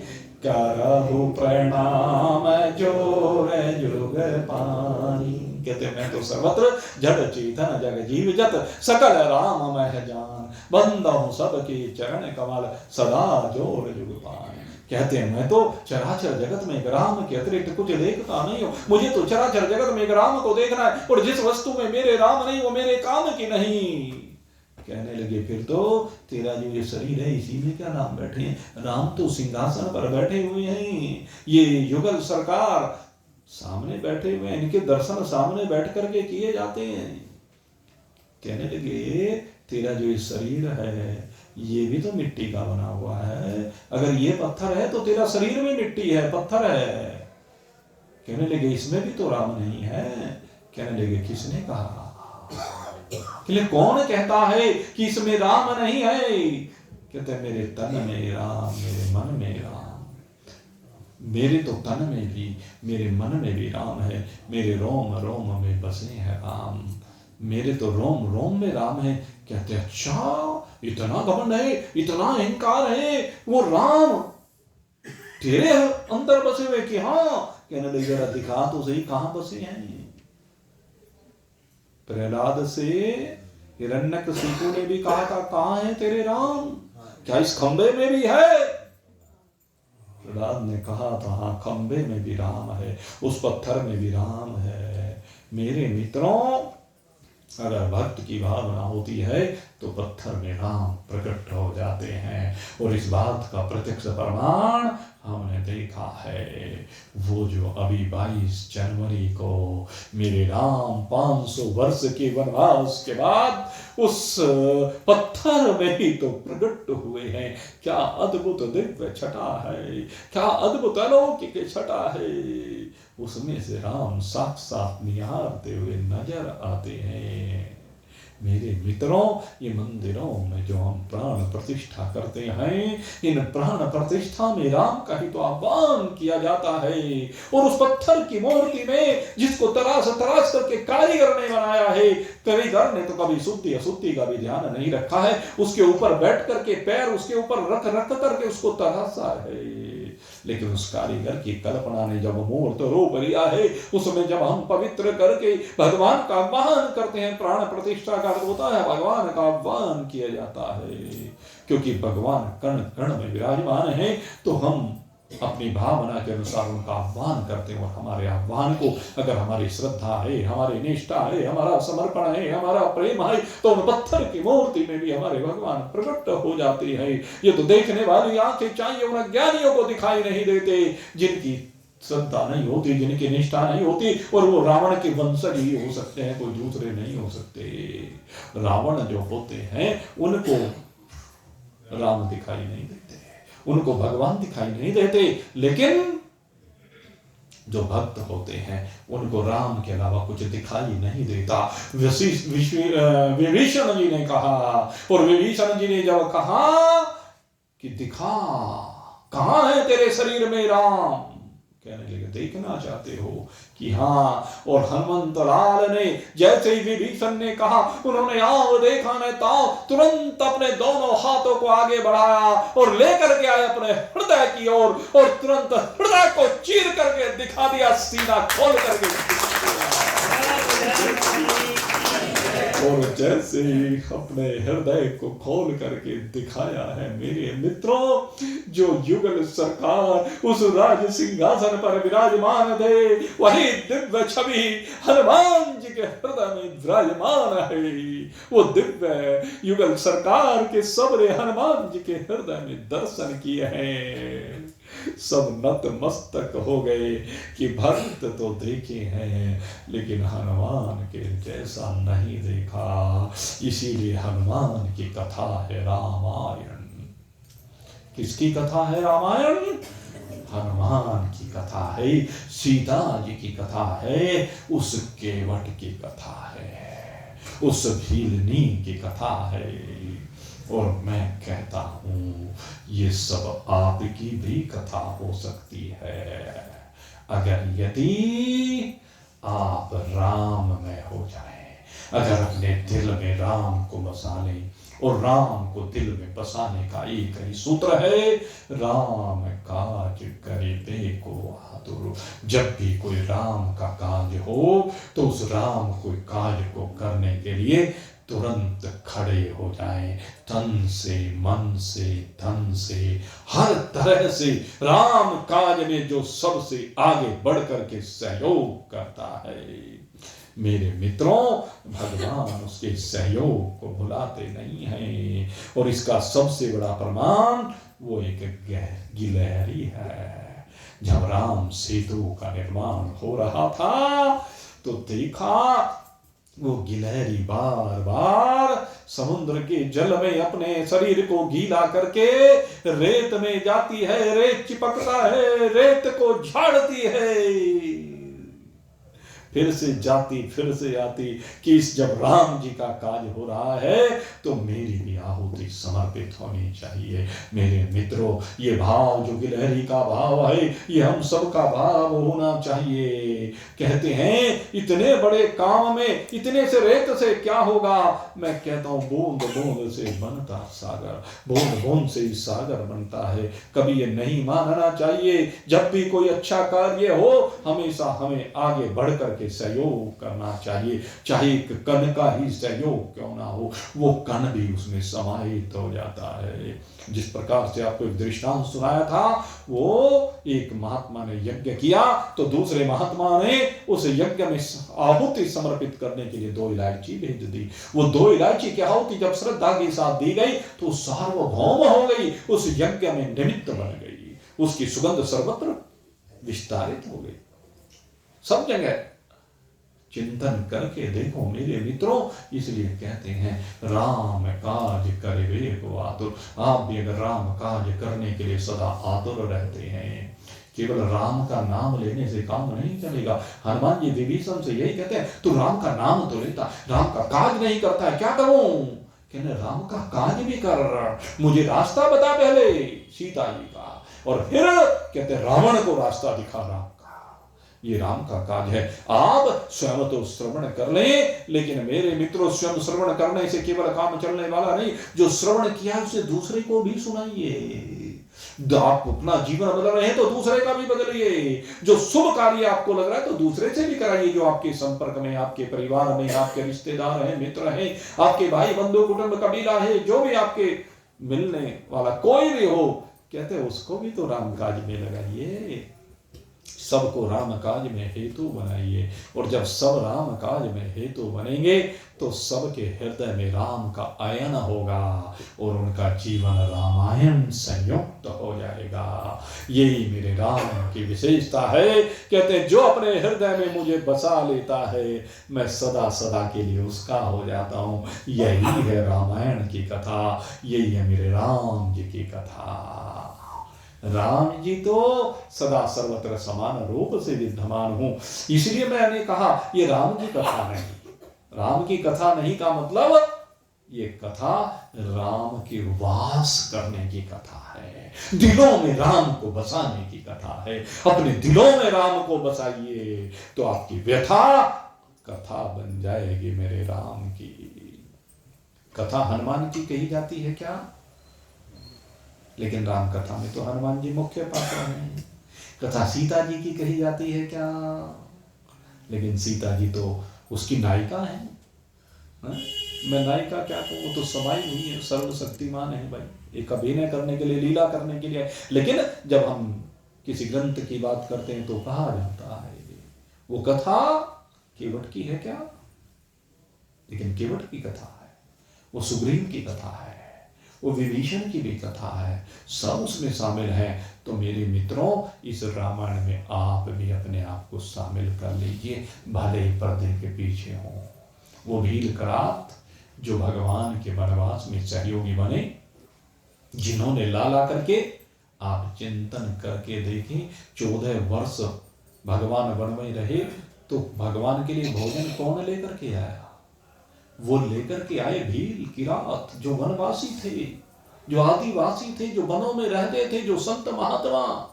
करहु प्रणाम जोर जुग पानी। कहते मैं तो सर्वत्र जड़ चेतन जग जीव जत सकल राम मैं जान, बंदहु सबके चरण कमल सदा जोर जुग पानी। कहते हैं मैं तो चराचर जगत में राम के अतिरिक्त कुछ देखता नहीं हूँ, मुझे तो चराचर जगत में राम को देखना है, और जिस वस्तु में मेरे राम नहीं वो मेरे काम की नहीं। कहने लगे फिर तो तेरा जो ये शरीर है इसी में क्या राम बैठे हैं? राम तो सिंहासन पर बैठे हुए हैं, ये युगल सरकार सामने बैठे हुए हैं, इनके दर्शन सामने बैठ करके किए जाते हैं। कहने लगे तेरा जो ये शरीर है ये भी तो मिट्टी का बना हुआ है, अगर ये पत्थर है तो तेरा शरीर में मिट्टी है, पत्थर है। कहने लगे इसमें भी तो राम नहीं है। कहने लगे किसने कहा? कहले कौन कहता है कि इसमें राम नहीं है? कहते मेरे तन में राम, मेरे मन में राम। मेरे तो तन में भी, मेरे मन में भी राम है, मेरे रोम रोम में बसे हैं राम, मेरे तो रोम रोम में राम है। कहते अच्छा इतना घमंड है, इतना अहंकार है, वो राम तेरे अंदर बसे हुए कि हाँ? कहने लगे जरा दिखा तो सही कहां बसे हैं। प्रहलाद से हिरण्यकशिपु ने भी कहा था कहां है तेरे राम, क्या इस खंबे में भी है? प्रहलाद ने कहा था हाँ खंबे में भी राम है, उस पत्थर में भी राम है। मेरे मित्रों, अगर भक्त की भावना होती है तो पत्थर में राम प्रकट हो जाते हैं। और इस बात का प्रत्यक्ष प्रमाण हमने देखा है। वो जो अभी 22 जनवरी को मेरे राम 500 वर्ष के वनवास के बाद उस पत्थर में ही तो प्रकट हुए हैं। क्या अद्भुत दिव्य छटा है, क्या अद्भुत अलौकिक छटा है। उसमें से राम साक्षात निहारते हुए नजर आते हैं। मेरे मित्रों, ये मंदिरों में जो हम प्राण प्रतिष्ठा करते हैं, इन प्राण प्रतिष्ठा में राम का ही तो आह्वान किया जाता है। और उस पत्थर की मूर्ति में जिसको तराश तराश करके कारीगर ने बनाया है, कारीगर ने तो कभी शुद्धि अशुद्धि का भी ध्यान नहीं रखा है। उसके ऊपर बैठ करके पैर उसके ऊपर रख रख करके उसको तराशा है। लेकिन उस कारीगर की कल्पना ने जब मूर्त रूप लिया है, उसमें जब हम पवित्र करके भगवान का आह्वान करते हैं, प्राण प्रतिष्ठा का अर्थ होता है भगवान का आह्वान किया जाता है। क्योंकि भगवान कण कण में विराजमान है, तो हम अपनी भावना के अनुसार उनका आह्वान करते हैं। और हमारे आह्वान को अगर हमारी श्रद्धा है, हमारी निष्ठा है, हमारा समर्पण है, हमारा प्रेम है, तो उन पत्थर की मूर्ति में भी हमारे भगवान प्रकट हो जाते हैं। ये तो देखने वाली आंखें चाहिए उन अज्ञानियों को दिखाई नहीं देते, जिनकी श्रद्धा नहीं होती, जिनकी निष्ठा नहीं होती। और वो रावण के वंशज ही हो सकते हैं, कोई दूसरे नहीं हो सकते। रावण जो होते हैं उनको राम दिखाई नहीं देते, उनको भगवान दिखाई नहीं देते। लेकिन जो भक्त होते हैं उनको राम के अलावा कुछ दिखाई नहीं देता। विभीषण जी ने कहा, और विभीषण जी ने जब कहा कि दिखा कहां है तेरे शरीर में राम, कहने लगे देखना चाहते हो कि हाँ। और हनुमंत लाल ने जैसे ही विभीषण ने कहा, उन्होंने आओ देखा ने ताओ, तुरंत अपने दोनों हाथों को आगे बढ़ाया और लेकर के आए अपने हृदय की ओर, और तुरंत हृदय को चीर करके दिखा दिया, सीना खोल करके। और जैसे ही अपने हृदय को खोल करके दिखाया है, मेरे मित्रों, जो युगल सरकार उस राज सिंहासन पर विराजमान थे, वही दिव्य छवि हनुमान जी के हृदय में विराजमान है। वो दिव्य युगल सरकार के सबरे हनुमान जी के हृदय में दर्शन किए हैं। सब नतमस्तक हो गए कि भक्त तो देखे हैं, लेकिन हनुमान के जैसा नहीं देखा। इसीलिए हनुमान की कथा है रामायण। किसकी कथा है रामायण? हनुमान की कथा है, सीता जी की कथा है, उस केवट की कथा है, उस भीलनी की कथा है। और मैं कहता हूं ये सब आपकी भी कथा हो सकती है, अगर यदि आप राम में हो जाएं, अगर अपने दिल में राम को बसा लें। और राम को दिल में बसाने का एक ही सूत्र है, राम काज करे देखो आतुर। जब भी कोई राम का काज हो तो उस राम को काज को करने के लिए तुरंत खड़े हो जाएं, तन से, मन से, धन से, हर तरह से। राम काज में जो सबसे आगे बढ़ करके सहयोग करता है, मेरे मित्रों, भगवान उसके सहयोग को भुलाते नहीं हैं। और इसका सबसे बड़ा प्रमाण वो एक गिलहरी है। जब राम सेतु का निर्माण हो रहा था तो देखा वो गिलहरी बार बार समुद्र के जल में अपने शरीर को गीला करके रेत में जाती है, रेत चिपकता है, रेत को झाड़ती है, फिर से जाती फिर से आती कि इस जब राम जी का काज हो रहा है तो मेरी भी आहुति समर्पित होनी चाहिए। मेरे मित्रों, ये भाव जो गिलहरी का भाव है, ये हम सबका भाव होना चाहिए। कहते हैं इतने बड़े काम में इतने से रेत से क्या होगा? मैं कहता हूं बूंद बूंद से बनता सागर, बूंद बूंद से ही सागर बनता है। कभी ये नहीं मानना चाहिए। जब भी कोई अच्छा कार्य हो हमेशा हमें आगे बढ़कर के सहयोग करना चाहिए, चाहे एक कण का ही सहयोग क्यों ना हो, वो कण भी उसमें समाहित हो जाता है। जिस प्रकार से आपको एक दृष्टांत सुनाया था, वो एक महात्मा ने यज्ञ किया तो दूसरे महात्मा ने उस यज्ञ में आहुति समर्पित करने के लिए 2 इलायची भेज दी। वो 2 इलायची की आहुति जब श्रद्धा के साथ दी गई तो सार्वभौम हो गई, उस यज्ञ में निमित्त बन गई, उसकी सुगंध सर्वत्र विस्तारित हो गई, सब जगह। चिंतन करके देखो मेरे मित्रों, इसलिए कहते हैं राम काज करे को आतुर। आप भी अगर राम काज करने के लिए सदा आतुर रहते हैं, केवल राम का नाम लेने से काम नहीं चलेगा। हनुमान जी विभीषण से यही कहते हैं, तू राम का नाम तो लेता, राम का काज नहीं करता है, क्या करूं? कहने राम का काज भी कर, मुझे रास्ता बता पहले सीता जी का, और फिर कहते रावण को रास्ता दिखा राम का। ये राम का काज है। आप स्वयं तो श्रवण कर लें, लेकिन मेरे मित्रों स्वयं श्रवण करने से केवल काम चलने वाला नहीं, जो श्रवण किया उसे दूसरे को भी सुनाइए। आप अपना जीवन बदल रहे हैं तो दूसरे का भी बदलिए। जो शुभ कार्य आपको लग रहा है तो दूसरे से भी कराइए, जो आपके संपर्क में, आपके परिवार में, आपके रिश्तेदार हैं, मित्र हैं, आपके भाई बंधु कुटुंब कबीला है, जो भी आपके मिलने वाला कोई भी हो, कहते हैं उसको भी तो राम काज में लगाइए, सबको राम काज में हेतु बनाइए। और जब सब राम काज में हेतु बनेंगे तो सबके हृदय में राम का आयन होगा और उनका जीवन रामायण संयुक्त हो जाएगा। यही मेरे राम की विशेषता है। कहते हैं जो अपने हृदय में मुझे बसा लेता है मैं सदा सदा के लिए उसका हो जाता हूँ। यही है रामायण की कथा, यही है मेरे राम जी की कथा। राम जी तो सदा सर्वत्र समान रूप से विद्यमान हूं, इसलिए मैंने कहा ये राम की कथा नहीं। राम की कथा नहीं का मतलब ये कथा राम के वास करने की कथा है, दिलों में राम को बसाने की कथा है। अपने दिलों में राम को बसाइए तो आपकी व्यथा कथा बन जाएगी। मेरे राम की कथा हनुमान की कही जाती है क्या? लेकिन राम कथा में तो हनुमान जी मुख्य पात्र हैं। कथा सीता जी की कही जाती है क्या? लेकिन सीता जी तो उसकी नायिका है। मैं नायिका क्या कहूँ, वो तो समाई हुई है, सर्वशक्तिमान है भाई, एक अभिनय करने के लिए, लीला करने के लिए। लेकिन जब हम किसी ग्रंथ की बात करते हैं तो कहा जाता है वो कथा केवट की है क्या? लेकिन केवट की कथा है, वो सुग्रीव की कथा है, वो विभीषण की भी कथा है, सब उसमें शामिल है। तो मेरे मित्रों इस रामायण में आप भी अपने आप को शामिल कर लीजिए, भले ही पर्दे के पीछे हो। वो भील करात जो भगवान के वनवास में सहयोगी बने, जिन्होंने लाला करके, आप चिंतन करके देखें 14 वर्ष भगवान वन में रहे तो भगवान के लिए भोजन कौन लेकर के आया? वो लेकर के आए भील किरात जो वनवासी थे, जो आदिवासी थे, जो वनों में रहते थे, जो संत महात्मा।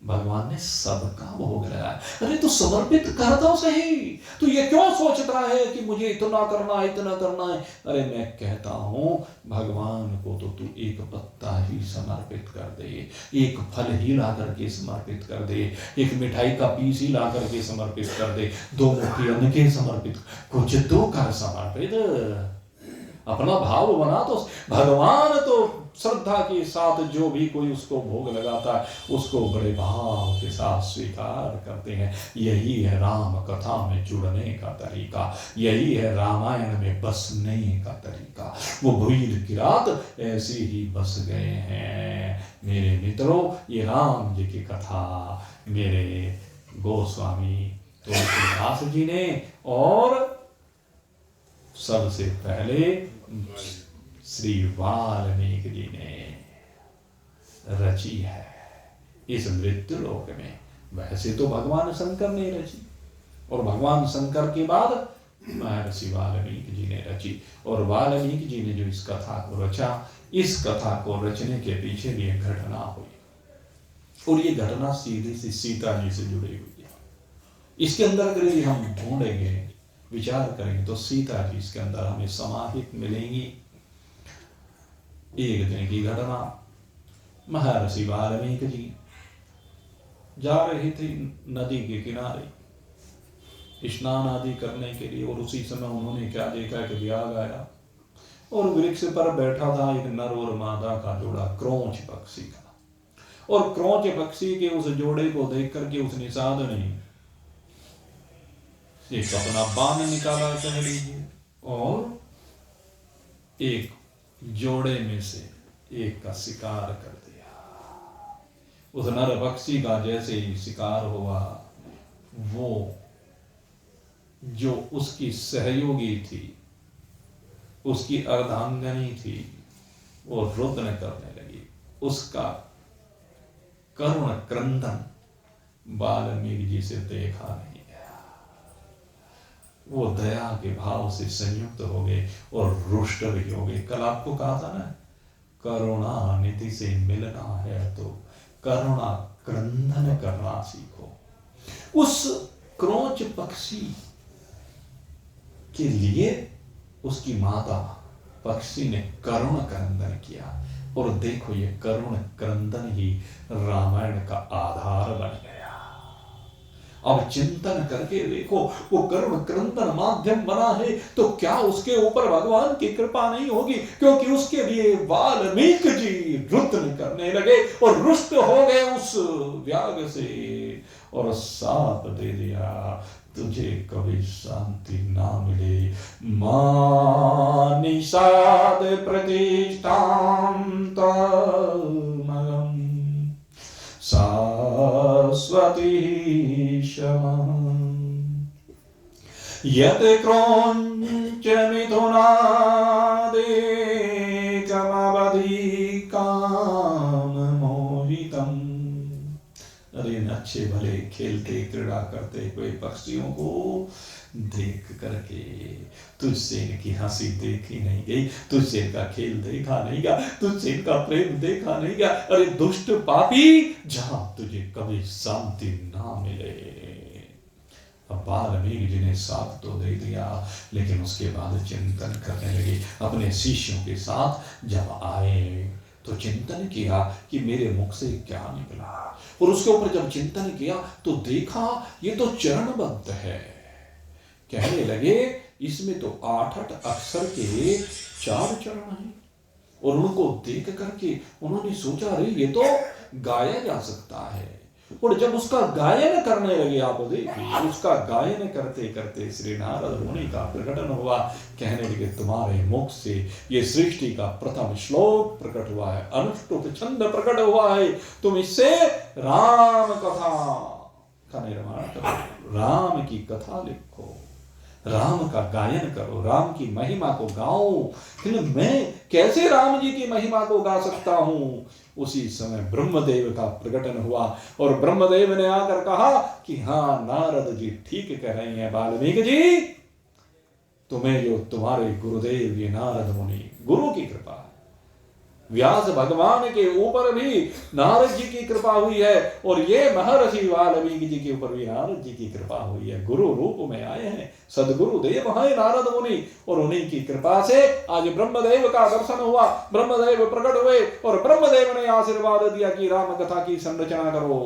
भगवान ने सबका भोग लगाया। अरे तो समर्पित कर दो सही, तो ये क्यों सोच रहा है कि मुझे इतना करना है, इतना करना है? अरे मैं कहता हूं भगवान को तो तू एक पत्ता ही समर्पित कर दे, एक फल ही ला करके समर्पित कर दे, एक मिठाई का पीस ही ला करके समर्पित कर दे, 2 मुट्ठी अन्न के समर्पित, कुछ तो कर समर्पित, अपना भाव बना। तो भगवान तो श्रद्धा के साथ जो भी कोई उसको भोग लगाता है उसको बड़े भाव के साथ स्वीकार करते हैं। यही है राम कथा में जुड़ने का तरीका, यही है रामायण में बसने का तरीका। वो भील किरात ऐसे ही बस गए हैं। मेरे मित्रों ये राम जी की कथा मेरे गोस्वामी तुलसीदास जी ने और सबसे पहले श्री वाल्मीकि जी ने रची है इस मृत्यु लोक में। वैसे तो भगवान शंकर ने रची, और भगवान शंकर के बाद महर्षि वाल्मीकि जी ने रची। और वाल्मीकि जी ने जो इस कथा को रचा, इस कथा को रचने के पीछे भी एक घटना हुई, और ये घटना सीधी सी सीता जी से जुड़ी हुई है। इसके अंदर अगर यदि हम ढूंढेंगे, विचार करेंगे, तो सीता जी इसके अंदर हमें समाहित मिलेंगी। एक दिन की घटना, महर्षि वाल्मीकि जी जा रहे थे नदी के किनारे स्नान आदि करने के लिए, और उसी समय उन्होंने क्या देखा कि व्याघ आया और वृक्ष पर बैठा था एक नर और मादा का जोड़ा, क्रोंच पक्षी का। और क्रोंच पक्षी के उस जोड़े को देख करके उस निषाद ने एक अपना बाण निकाला, कह लीजिए, और एक जोड़े में से एक का शिकार कर दिया। उस नर पक्षी का जैसे ही शिकार हुआ, वो जो उसकी सहयोगी थी, उसकी अर्धांगनी थी, वो रुदन करने लगी। उसका करुण क्रंदन वाल्मीकि जी से देखा नहीं गया। वो दया के भाव से संयुक्त हो गए और रुष्ट भी हो गए। कल आपको कहा था ना, करुणा निधि से मिलना है तो करुणा क्रंदन करना सीखो। उस क्रोंच पक्षी के लिए उसकी माता पक्षी ने करुण क्रंदन किया, और देखो ये करुण क्रंदन ही रामायण का आधार बन गया। अब चिंतन करके देखो, वो करुण क्रंदन माध्यम बना है, तो क्या उसके ऊपर भगवान की कृपा नहीं होगी? क्योंकि उसके लिए वाल्मीकि जी रुदन करने लगे और रुष्ट हो गए उस व्याघ से, और शाप दे दिया, तुझे कभी शांति ना मिले। मां निषाद प्रतिष्ठां तमगम शाश्वती यत क्रोंच मिथुनादेकमवधि काम मोहितम। अरे इन अच्छे भले खेलते क्रीड़ा करते हुए पक्षियों को देख करके तुझसे इनकी हंसी देखी नहीं गई, तुझसे इनका खेल देखा नहीं गया, तुझसे इनका प्रेम देखा नहीं गया। अरे दुष्ट पापी, जहां तुझे कभी शांति ना मिले। अब वाल्मीकि जी ने साथ तो दे दिया, लेकिन उसके बाद चिंतन करने लगे। अपने शिष्यों के साथ जब आए तो चिंतन किया कि मेरे मुख से क्या निकला, और उसके ऊपर जब चिंतन किया तो देखा ये तो चरणबद्ध है। कहने लगे इसमें तो 8-8 अक्षर के 4 चरण हैं, और उनको देख करके उन्होंने सोचा अरे ये तो गाया जा सकता है। और जब उसका गायन करने लगे, आप देखिए उसका गायन करते करते श्री नारद मुनि का प्रकटन हुआ। कहने लगे तुम्हारे मुख से ये सृष्टि का प्रथम श्लोक प्रकट हुआ है, अनुष्टुप छंद प्रकट हुआ है, तुम इससे राम कथा का निर्माण करो, राम की कथा लिखो, राम का गायन करो, राम की महिमा को गाओ। मैं कैसे राम जी की महिमा को गा सकता हूं? उसी समय ब्रह्मदेव का प्रकटन हुआ, और ब्रह्मदेव ने आकर कहा कि हाँ नारद जी ठीक कह रहे हैं वाल्मीकि जी, तुम्हें जो तुम्हारे गुरुदेव ये नारद मुनि, गुरु की कृपा है, व्यास भगवान के ऊपर भी नारद जी की कृपा हुई है, और ये महर्षि वाल्मीकि जी के ऊपर भी नारद जी की कृपा हुई है। गुरु रूप में आए हैं, सदगुरु देव हैं नारद मुनि, और उन्हीं की कृपा से आज ब्रह्मदेव का दर्शन हुआ, ब्रह्मदेव प्रकट हुए, और ब्रह्मदेव ने आशीर्वाद दिया कि राम कथा की संरचना करो।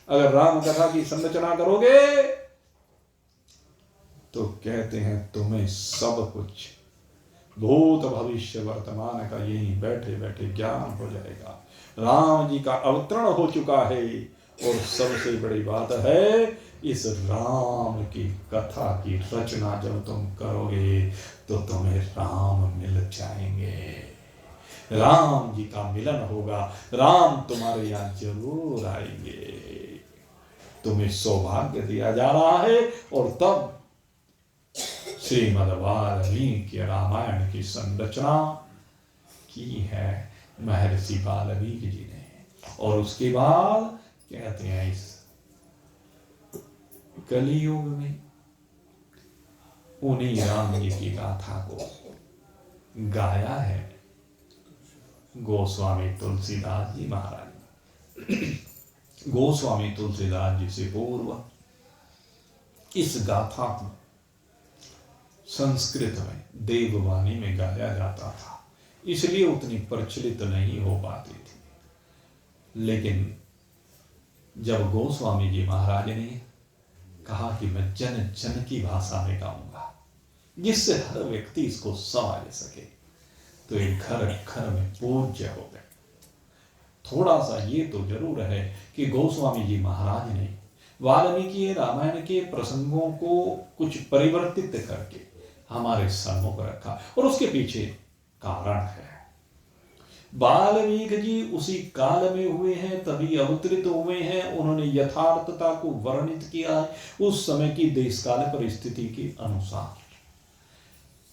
अगर राम कथा की संरचना करोगे तो कहते हैं तुम्हें सब कुछ भूत भविष्य वर्तमान का यही बैठे बैठे ज्ञान हो जाएगा। राम जी का अवतरण हो चुका है, और सबसे बड़ी बात है इस राम की कथा की रचना जब तुम करोगे तो तुम्हें राम मिल जाएंगे, राम जी का मिलन होगा, राम तुम्हारे यहाँ जरूर आएंगे। तुम्हें सौभाग्य दिया जा रहा है। और तब श्रीमद् वाल्मीकि रामायण की संरचना की है महर्षि वाल्मीकि जी ने। और उसके बाद कहते हैं इस कलियुग में उन्हीं राम जी की गाथा को गाया है गोस्वामी तुलसीदास जी महाराज। गोस्वामी तुलसीदास जी से पूर्व इस गाथा को संस्कृत में देववाणी में गाया जाता था, इसलिए उतनी प्रचलित नहीं हो पाती थी। लेकिन जब गोस्वामी जी महाराज ने कहा कि मैं जन जन की भाषा में गाऊंगा जिससे हर व्यक्ति इसको समझ सके, तो एक घर घर में पूज्य हो गए। थोड़ा सा ये तो जरूर है कि गोस्वामी जी महाराज ने वाल्मीकि रामायण के प्रसंगों को कुछ परिवर्तित करके हमारे सम्मुख रखा, और उसके पीछे कारण है। वाल्मीकि जी उसी काल में हुए हैं, तभी अवतरित हुए हैं। उन्होंने यथार्थता को वर्णित किया है उस समय की देशकाल परिस्थिति के अनुसार।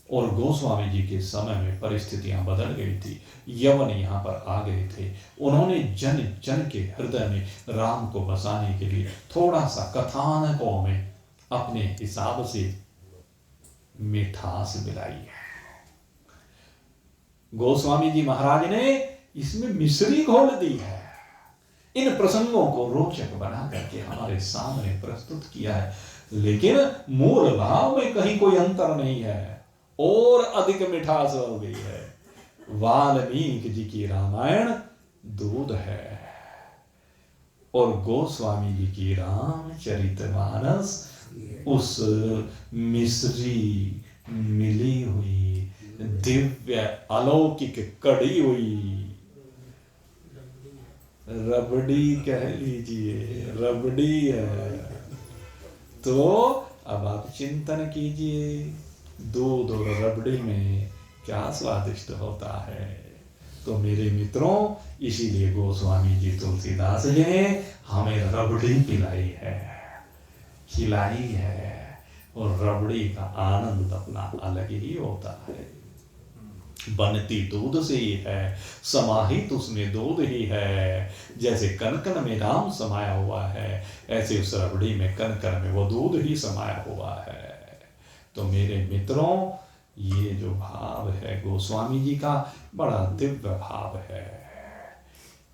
और गोस्वामी जी के समय में परिस्थितियां बदल गई थी, यवन यहां पर आ गए थे। उन्होंने जन जन के हृदय में राम को बसाने के लिए थोड़ा सा कथानकों में अपने हिसाब से मिठास मिलाई है। गोस्वामी जी महाराज ने इसमें मिश्री घोल दी है। इन प्रसंगों को रोचक बना करके हमारे सामने प्रस्तुत किया है, लेकिन मूल भाव में कहीं कोई अंतर नहीं है, और अधिक मिठास हो गई है। वाल्मीकि जी की रामायण दूध है और गोस्वामी जी की रामचरितमानस उस मिश्री मिली हुई दिव्य अलौकिक कड़ी हुई रबड़ी कह लीजिए, रबड़ी है। तो अब आप चिंतन कीजिए, दूध और रबड़ी में क्या स्वादिष्ट होता है। तो मेरे मित्रों, इसीलिए गोस्वामी जी तुलसीदास जी ने हमें रबड़ी खिलाई है, और रबड़ी का आनंद अपना अलग ही होता है। बनती दूध से ही है, समाहित उसमें दूध ही है। जैसे कण कण में राम समाया हुआ है, ऐसे उस रबड़ी में कण कण में वो दूध ही समाया हुआ है। तो मेरे मित्रों, ये जो भाव है गोस्वामी जी का, बड़ा दिव्य भाव है।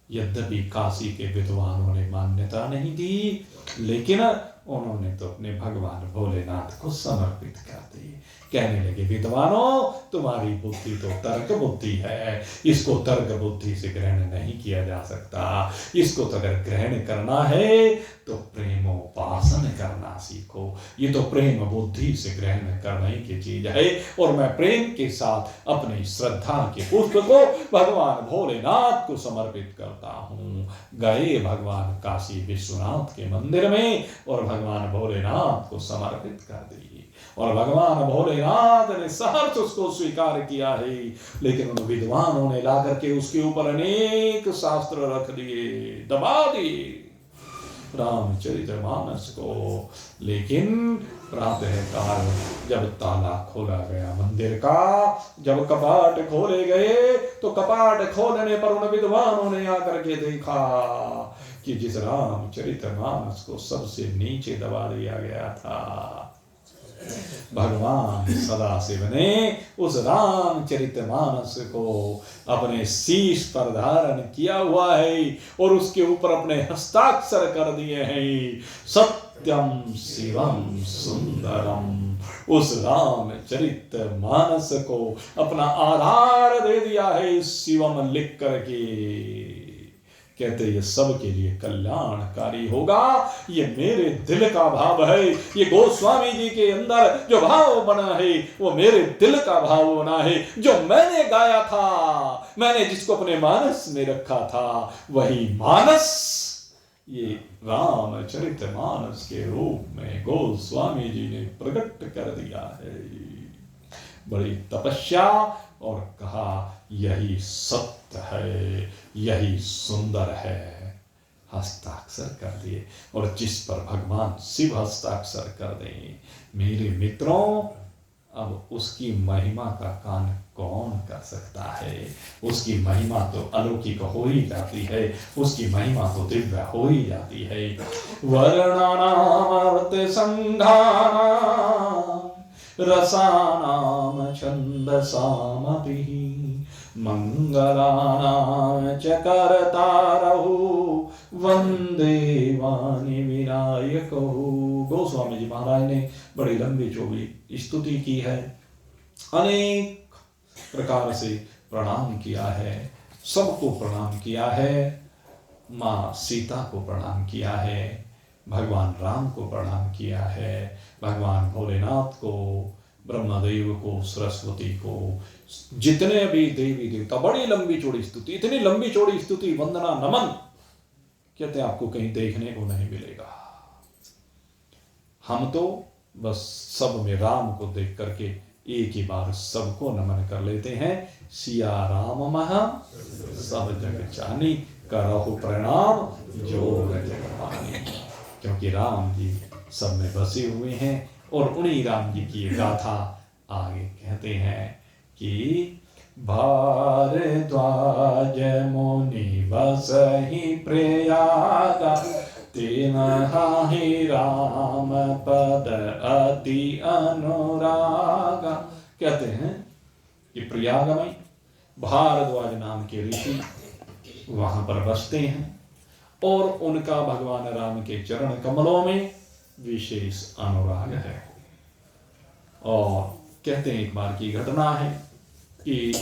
यद्यपि काशी के विद्वानों ने मान्यता नहीं दी, लेकिन उन्होंने तो अपने भगवान भोलेनाथ को समर्पित कर दी। कहने लगे, विद्वानों तुम्हारी बुद्धि तो तर्क बुद्धि है, इसको तर्क बुद्धि से ग्रहण नहीं किया जा सकता। इसको तो अगर ग्रहण करना है तो प्रेमोपासन करना सीखो। ये तो प्रेम बुद्धि से ग्रहण करने की चीज है, और मैं प्रेम के साथ अपनी श्रद्धा के पुष्प को भगवान भोलेनाथ को समर्पित करता हूँ। गए भगवान काशी विश्वनाथ के मंदिर में और भगवान भोलेनाथ को समर्पित कर दी, और भगवान भोलेनाथ ने सहर्ष उसको स्वीकार किया है। लेकिन उन विद्वानों ने ला करके उसके ऊपर अनेक शास्त्र रख दिए, दबा दिए रामचरितमानस को। लेकिन प्रातः काल जब ताला खोला गया मंदिर का, जब कपाट खोले गए, तो कपाट खोलने पर उन विद्वानों ने आकर के देखा कि जिस रामचरितमानस को सबसे नीचे दबा दिया गया था, भगवान सदाशिव ने उस रामचरितमानस को अपने शीश पर धारण किया हुआ है, और उसके ऊपर अपने हस्ताक्षर कर दिए हैं, सत्यम शिवम सुंदरम। उस रामचरितमानस को अपना आधार दे दिया है शिवम लिख करके। कहते ये सबके लिए कल्याणकारी होगा। ये मेरे दिल का भाव है। ये गोस्वामी जी के अंदर जो भाव बना है वो मेरे दिल का भाव बना है, जो मैंने गाया था, मैंने जिसको अपने मानस में रखा था, वही मानस ये रामचरितमानस के रूप में गोस्वामी जी ने प्रकट कर दिया है। बड़ी तपस्या, और कहा यही सत्य है, यही सुंदर है। हस्ताक्षर कर दिए, और जिस पर भगवान शिव हस्ताक्षर कर दें मेरे मित्रों, अब उसकी महिमा का गान कौन कर सकता है। उसकी महिमा तो अलौकिक हो ही जाती है, उसकी महिमा तो दिव्य हो ही जाती है। वर्णानामर्थ संघानाम रसानाम छंदसामपि मंगलानां च कर्तारहु वंदे वाणी विनायको। गोस्वामी जी महाराज ने बड़ी लंबी चौड़ी स्तुति की है, अनेक प्रकार से प्रणाम किया है, सबको प्रणाम किया है। माँ सीता को प्रणाम किया है, भगवान राम को प्रणाम किया है, भगवान भोलेनाथ को, ब्रह्मदेव को, सरस्वती को, जितने भी देवी देवता, बड़ी लंबी चौड़ी स्तुति, इतनी लंबी चौड़ी स्तुति, वंदना, नमन, कहते हैं आपको कहीं देखने को नहीं मिलेगा। हम तो बस सब में राम को देख करके एक ही बार सबको नमन कर लेते हैं। सिया राम महा सब जग जानी, करहु प्रणाम जोग जग पानी। क्योंकि राम जी सब में बसे हुए हैं, और उन्हीं राम जी की गाथा आगे कहते हैं कि भारद्वाज मुनि बसहि प्रयागा, तिन्हि राम पद अति अनुरागा। कहते हैं कि प्रयाग में भारद्वाज नाम के ऋषि वहां पर बसते हैं, और उनका भगवान राम के चरण कमलों में विशेष अनुराग है। और कहते हैं एक बार की घटना है कि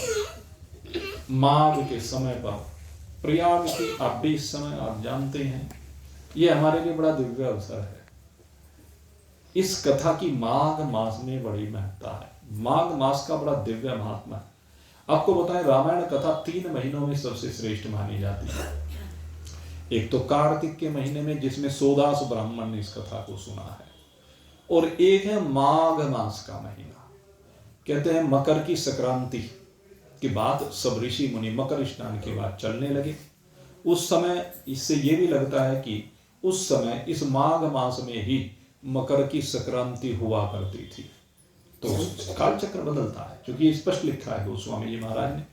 माघ के समय पर प्रयाग की, आप भी इस समय आप जानते हैं, ये हमारे लिए बड़ा दिव्य अवसर है। इस कथा की माघ मास में बड़ी महत्ता है। माघ मास का बड़ा दिव्य महात्मा है। आपको बताएं, रामायण कथा 3 महीनों में सबसे श्रेष्ठ मानी जाती है। एक तो कार्तिक के महीने में, जिसमें सोदास ब्राह्मण ने इस कथा को सुना है, और एक है माघ मास का महीना। कहते हैं मकर की संक्रांति के बाद सब ऋषि मुनि मकर स्नान के बाद चलने लगे। उस समय इससे ये भी लगता है कि उस समय इस माघ मास में ही मकर की संक्रांति हुआ करती थी। तो काल चक्र बदलता है, क्योंकि स्पष्ट लिखा है गोस्वामी जी महाराज ने।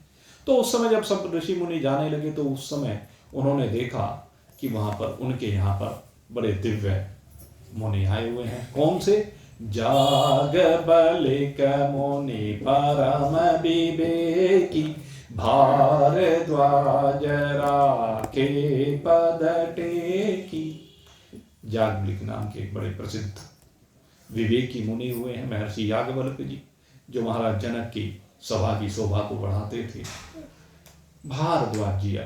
तो उस समय जब सब ऋषि मुनि जाने लगे, तो उस समय उन्होंने देखा कि वहां पर उनके यहाँ पर बड़े दिव्य मुनि आए हुए हैं। कौन से? जाग बलिक मुनि परम विवेकी, भारद्वाज राखे पद टेकी। याज्ञवल्क्य नाम के एक बड़े प्रसिद्ध विवेकी मुनि हुए हैं, महर्षि याज्ञवल्क्य जी, जो महाराज जनक की सभा की शोभा को बढ़ाते थे। भारद्वाज जी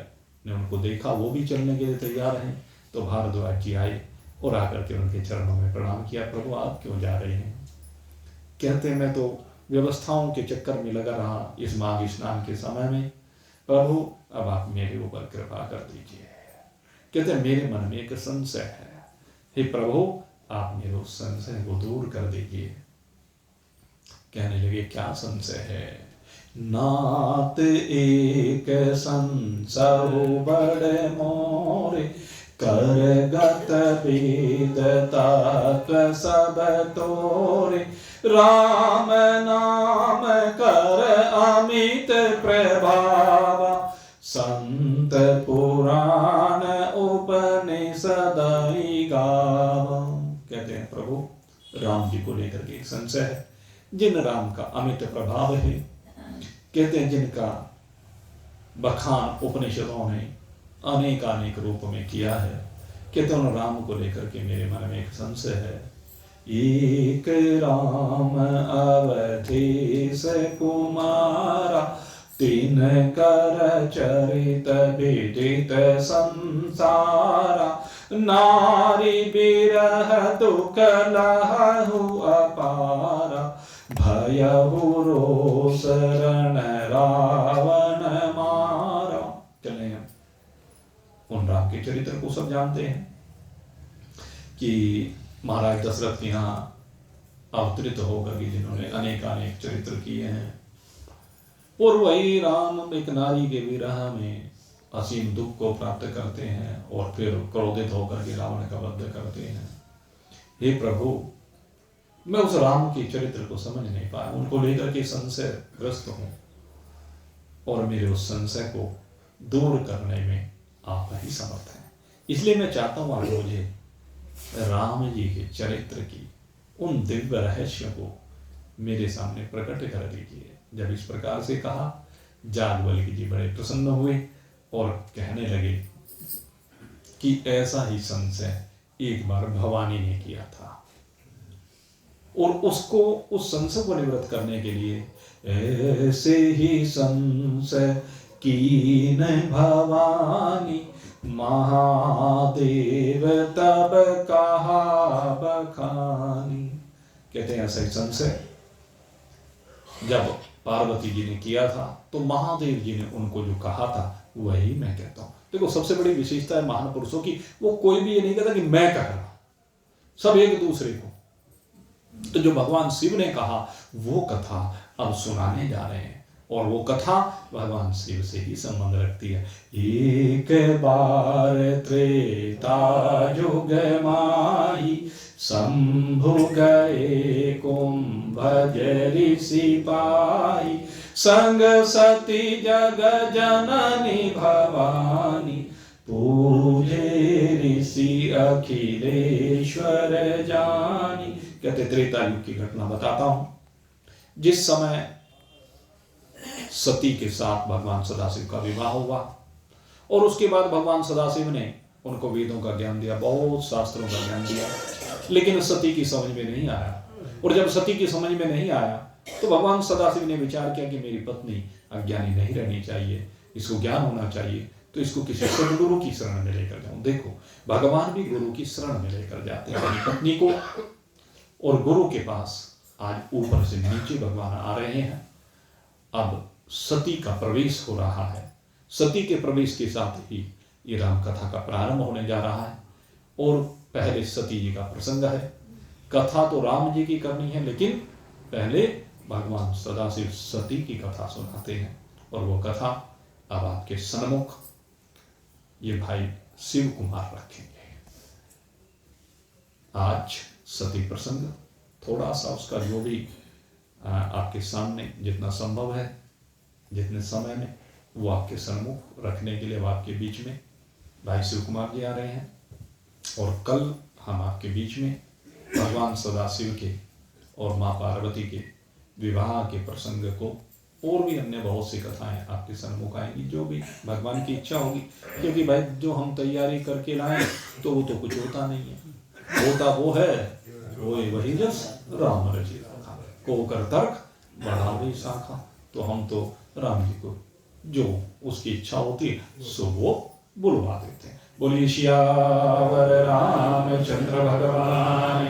ने उनको देखा, वो भी चलने के लिए तैयार हैं। तो भारद्वाज जी आए और आकर के उनके चरणों में प्रणाम किया। प्रभु आप क्यों जा रहे हैं? कहते हैं मैं तो व्यवस्थाओं के चक्कर में लगा रहा इस माघ स्नान के समय में, प्रभु अब आप मेरे ऊपर कृपा कर दीजिए। कहते हैं मेरे मन में एक संशय है, हे प्रभु आप मेरे उस संशय को दूर कर दीजिए। कहने लगे क्या संशय है? नात एक संशय बड़े मोरे, करगत वेद ताक सब तोरे, राम नाम कर अमित प्रभाव, संत पुराण उपनिषद गाव। कहते हैं प्रभु राम जी को लेकर के एक संशय है, जिन राम का अमित प्रभाव है, कहते हैं जिनका बखान उपनिषदों ने अनेक अनेक रूप में किया है, कहते उन राम को लेकर के मेरे मन में एक संशय है। एक राम अवधेश कुमारा, तीन कर चरित विदित संसारा, नारी बिरह दुख लहु अपारा, भयहु रोष रण रावण मारा। चले हम उन राम के चरित्र को सब जानते हैं कि महाराज दशरथ के यहाँ अवतरित होकर के जिन्होंने अनेक अनेक चरित्र किए हैं। और वही राम एक नारी के विरह में असीम दुख को प्राप्त करते हैं और फिर क्रोधित होकर के रावण का वध करते हैं। हे प्रभु, मैं उस राम के चरित्र को समझ नहीं पाया, उनको लेकर के संशय ग्रस्त हूं और मेरे उस संशय को दूर करने में आप ही समर्थ हैं। इसलिए मैं चाहता हूं आप मुझे राम जी के चरित्र की उन दिव्य रहस्यों को मेरे सामने प्रकट कर दीजिए। जब इस प्रकार से कहा, जागवल्क्य जी बड़े प्रसन्न हुए और कहने लगे कि ऐसा ही संशय एक बार भवानी ने किया था और उसको, उस संशय को निवृत्त करने के लिए ऐसे ही संशय कीन भवानी, महादेव तब कहा बखानी। कहते हैं ऐसा ही संशय जब पार्वती जी ने किया था तो महादेव जी ने उनको जो कहा था वही मैं कहता हूं। देखो, सबसे बड़ी विशेषता है महान पुरुषों की, वो कोई भी ये नहीं कहता कि मैं कह रहा, सब एक दूसरे को। तो जो भगवान शिव ने कहा वो कथा अब सुनाने जा रहे हैं और वो कथा भगवान शिव से ही संबंध रखती है। एक बार त्रेता युग माही, शंभु गए कुंभ ऋषि पाई, संग सती जग जननी भवानी, पूजे ऋषि अखिलेश्वर जानी। कहते त्रेता युग की घटना बताता हूं, जिस समय सती के साथ भगवान सदाशिव का विवाह हुआ और उसके बाद भगवान सदाशिव ने उनको वेदों का ज्ञान दिया, बहुत शास्त्रों का ज्ञान दिया, लेकिन सती की समझ में नहीं आया। और जब सती की समझ में नहीं आया तो भगवान सदाशिव ने विचार किया कि मेरी पत्नी अज्ञानी नहीं रहनी चाहिए, इसको ज्ञान होना चाहिए, तो इसको किसी सदगुरु की शरण में लेकर जाऊं। देखो, भगवान भी गुरु की शरण में लेकर जाते हैं अपनी पत्नी को, और गुरु के पास आज ऊपर से नीचे भगवान आ रहे हैं। अब सती का प्रवेश हो रहा है, सती के प्रवेश के साथ ही ये राम कथा का प्रारंभ होने जा रहा है। और पहले सती जी का प्रसंग है, कथा तो राम जी की करनी है, लेकिन पहले भगवान सदाशिव सती की कथा सुनाते हैं। और वो कथा अब आपके सन्मुख ये भाई शिव कुमार रखेंगे। आज सती प्रसंग थोड़ा सा उसका जो भी आपके सामने जितना संभव है, जितने समय में, वो आपके सन्मुख रखने के लिए आपके बीच में भाई शिव कुमार जी आ रहे हैं। और कल हम आपके बीच में भगवान सदाशिव के और माँ पार्वती के विवाह के प्रसंग को और भी अन्य बहुत सी कथाएं आपके सन्मुख आएंगी, जो भी भगवान की इच्छा होगी। क्योंकि भाई जो हम तैयारी करके लाए तो वो तो कुछ होता नहीं है, होता वो है वो वही जस राम रचित को कर तर्क बढ़ावे शाखा। तो हम तो राम जी को जो उसकी इच्छा होती है सो वो बुलवा देते हैं। बोलिए सियावर रामचंद्र भगवान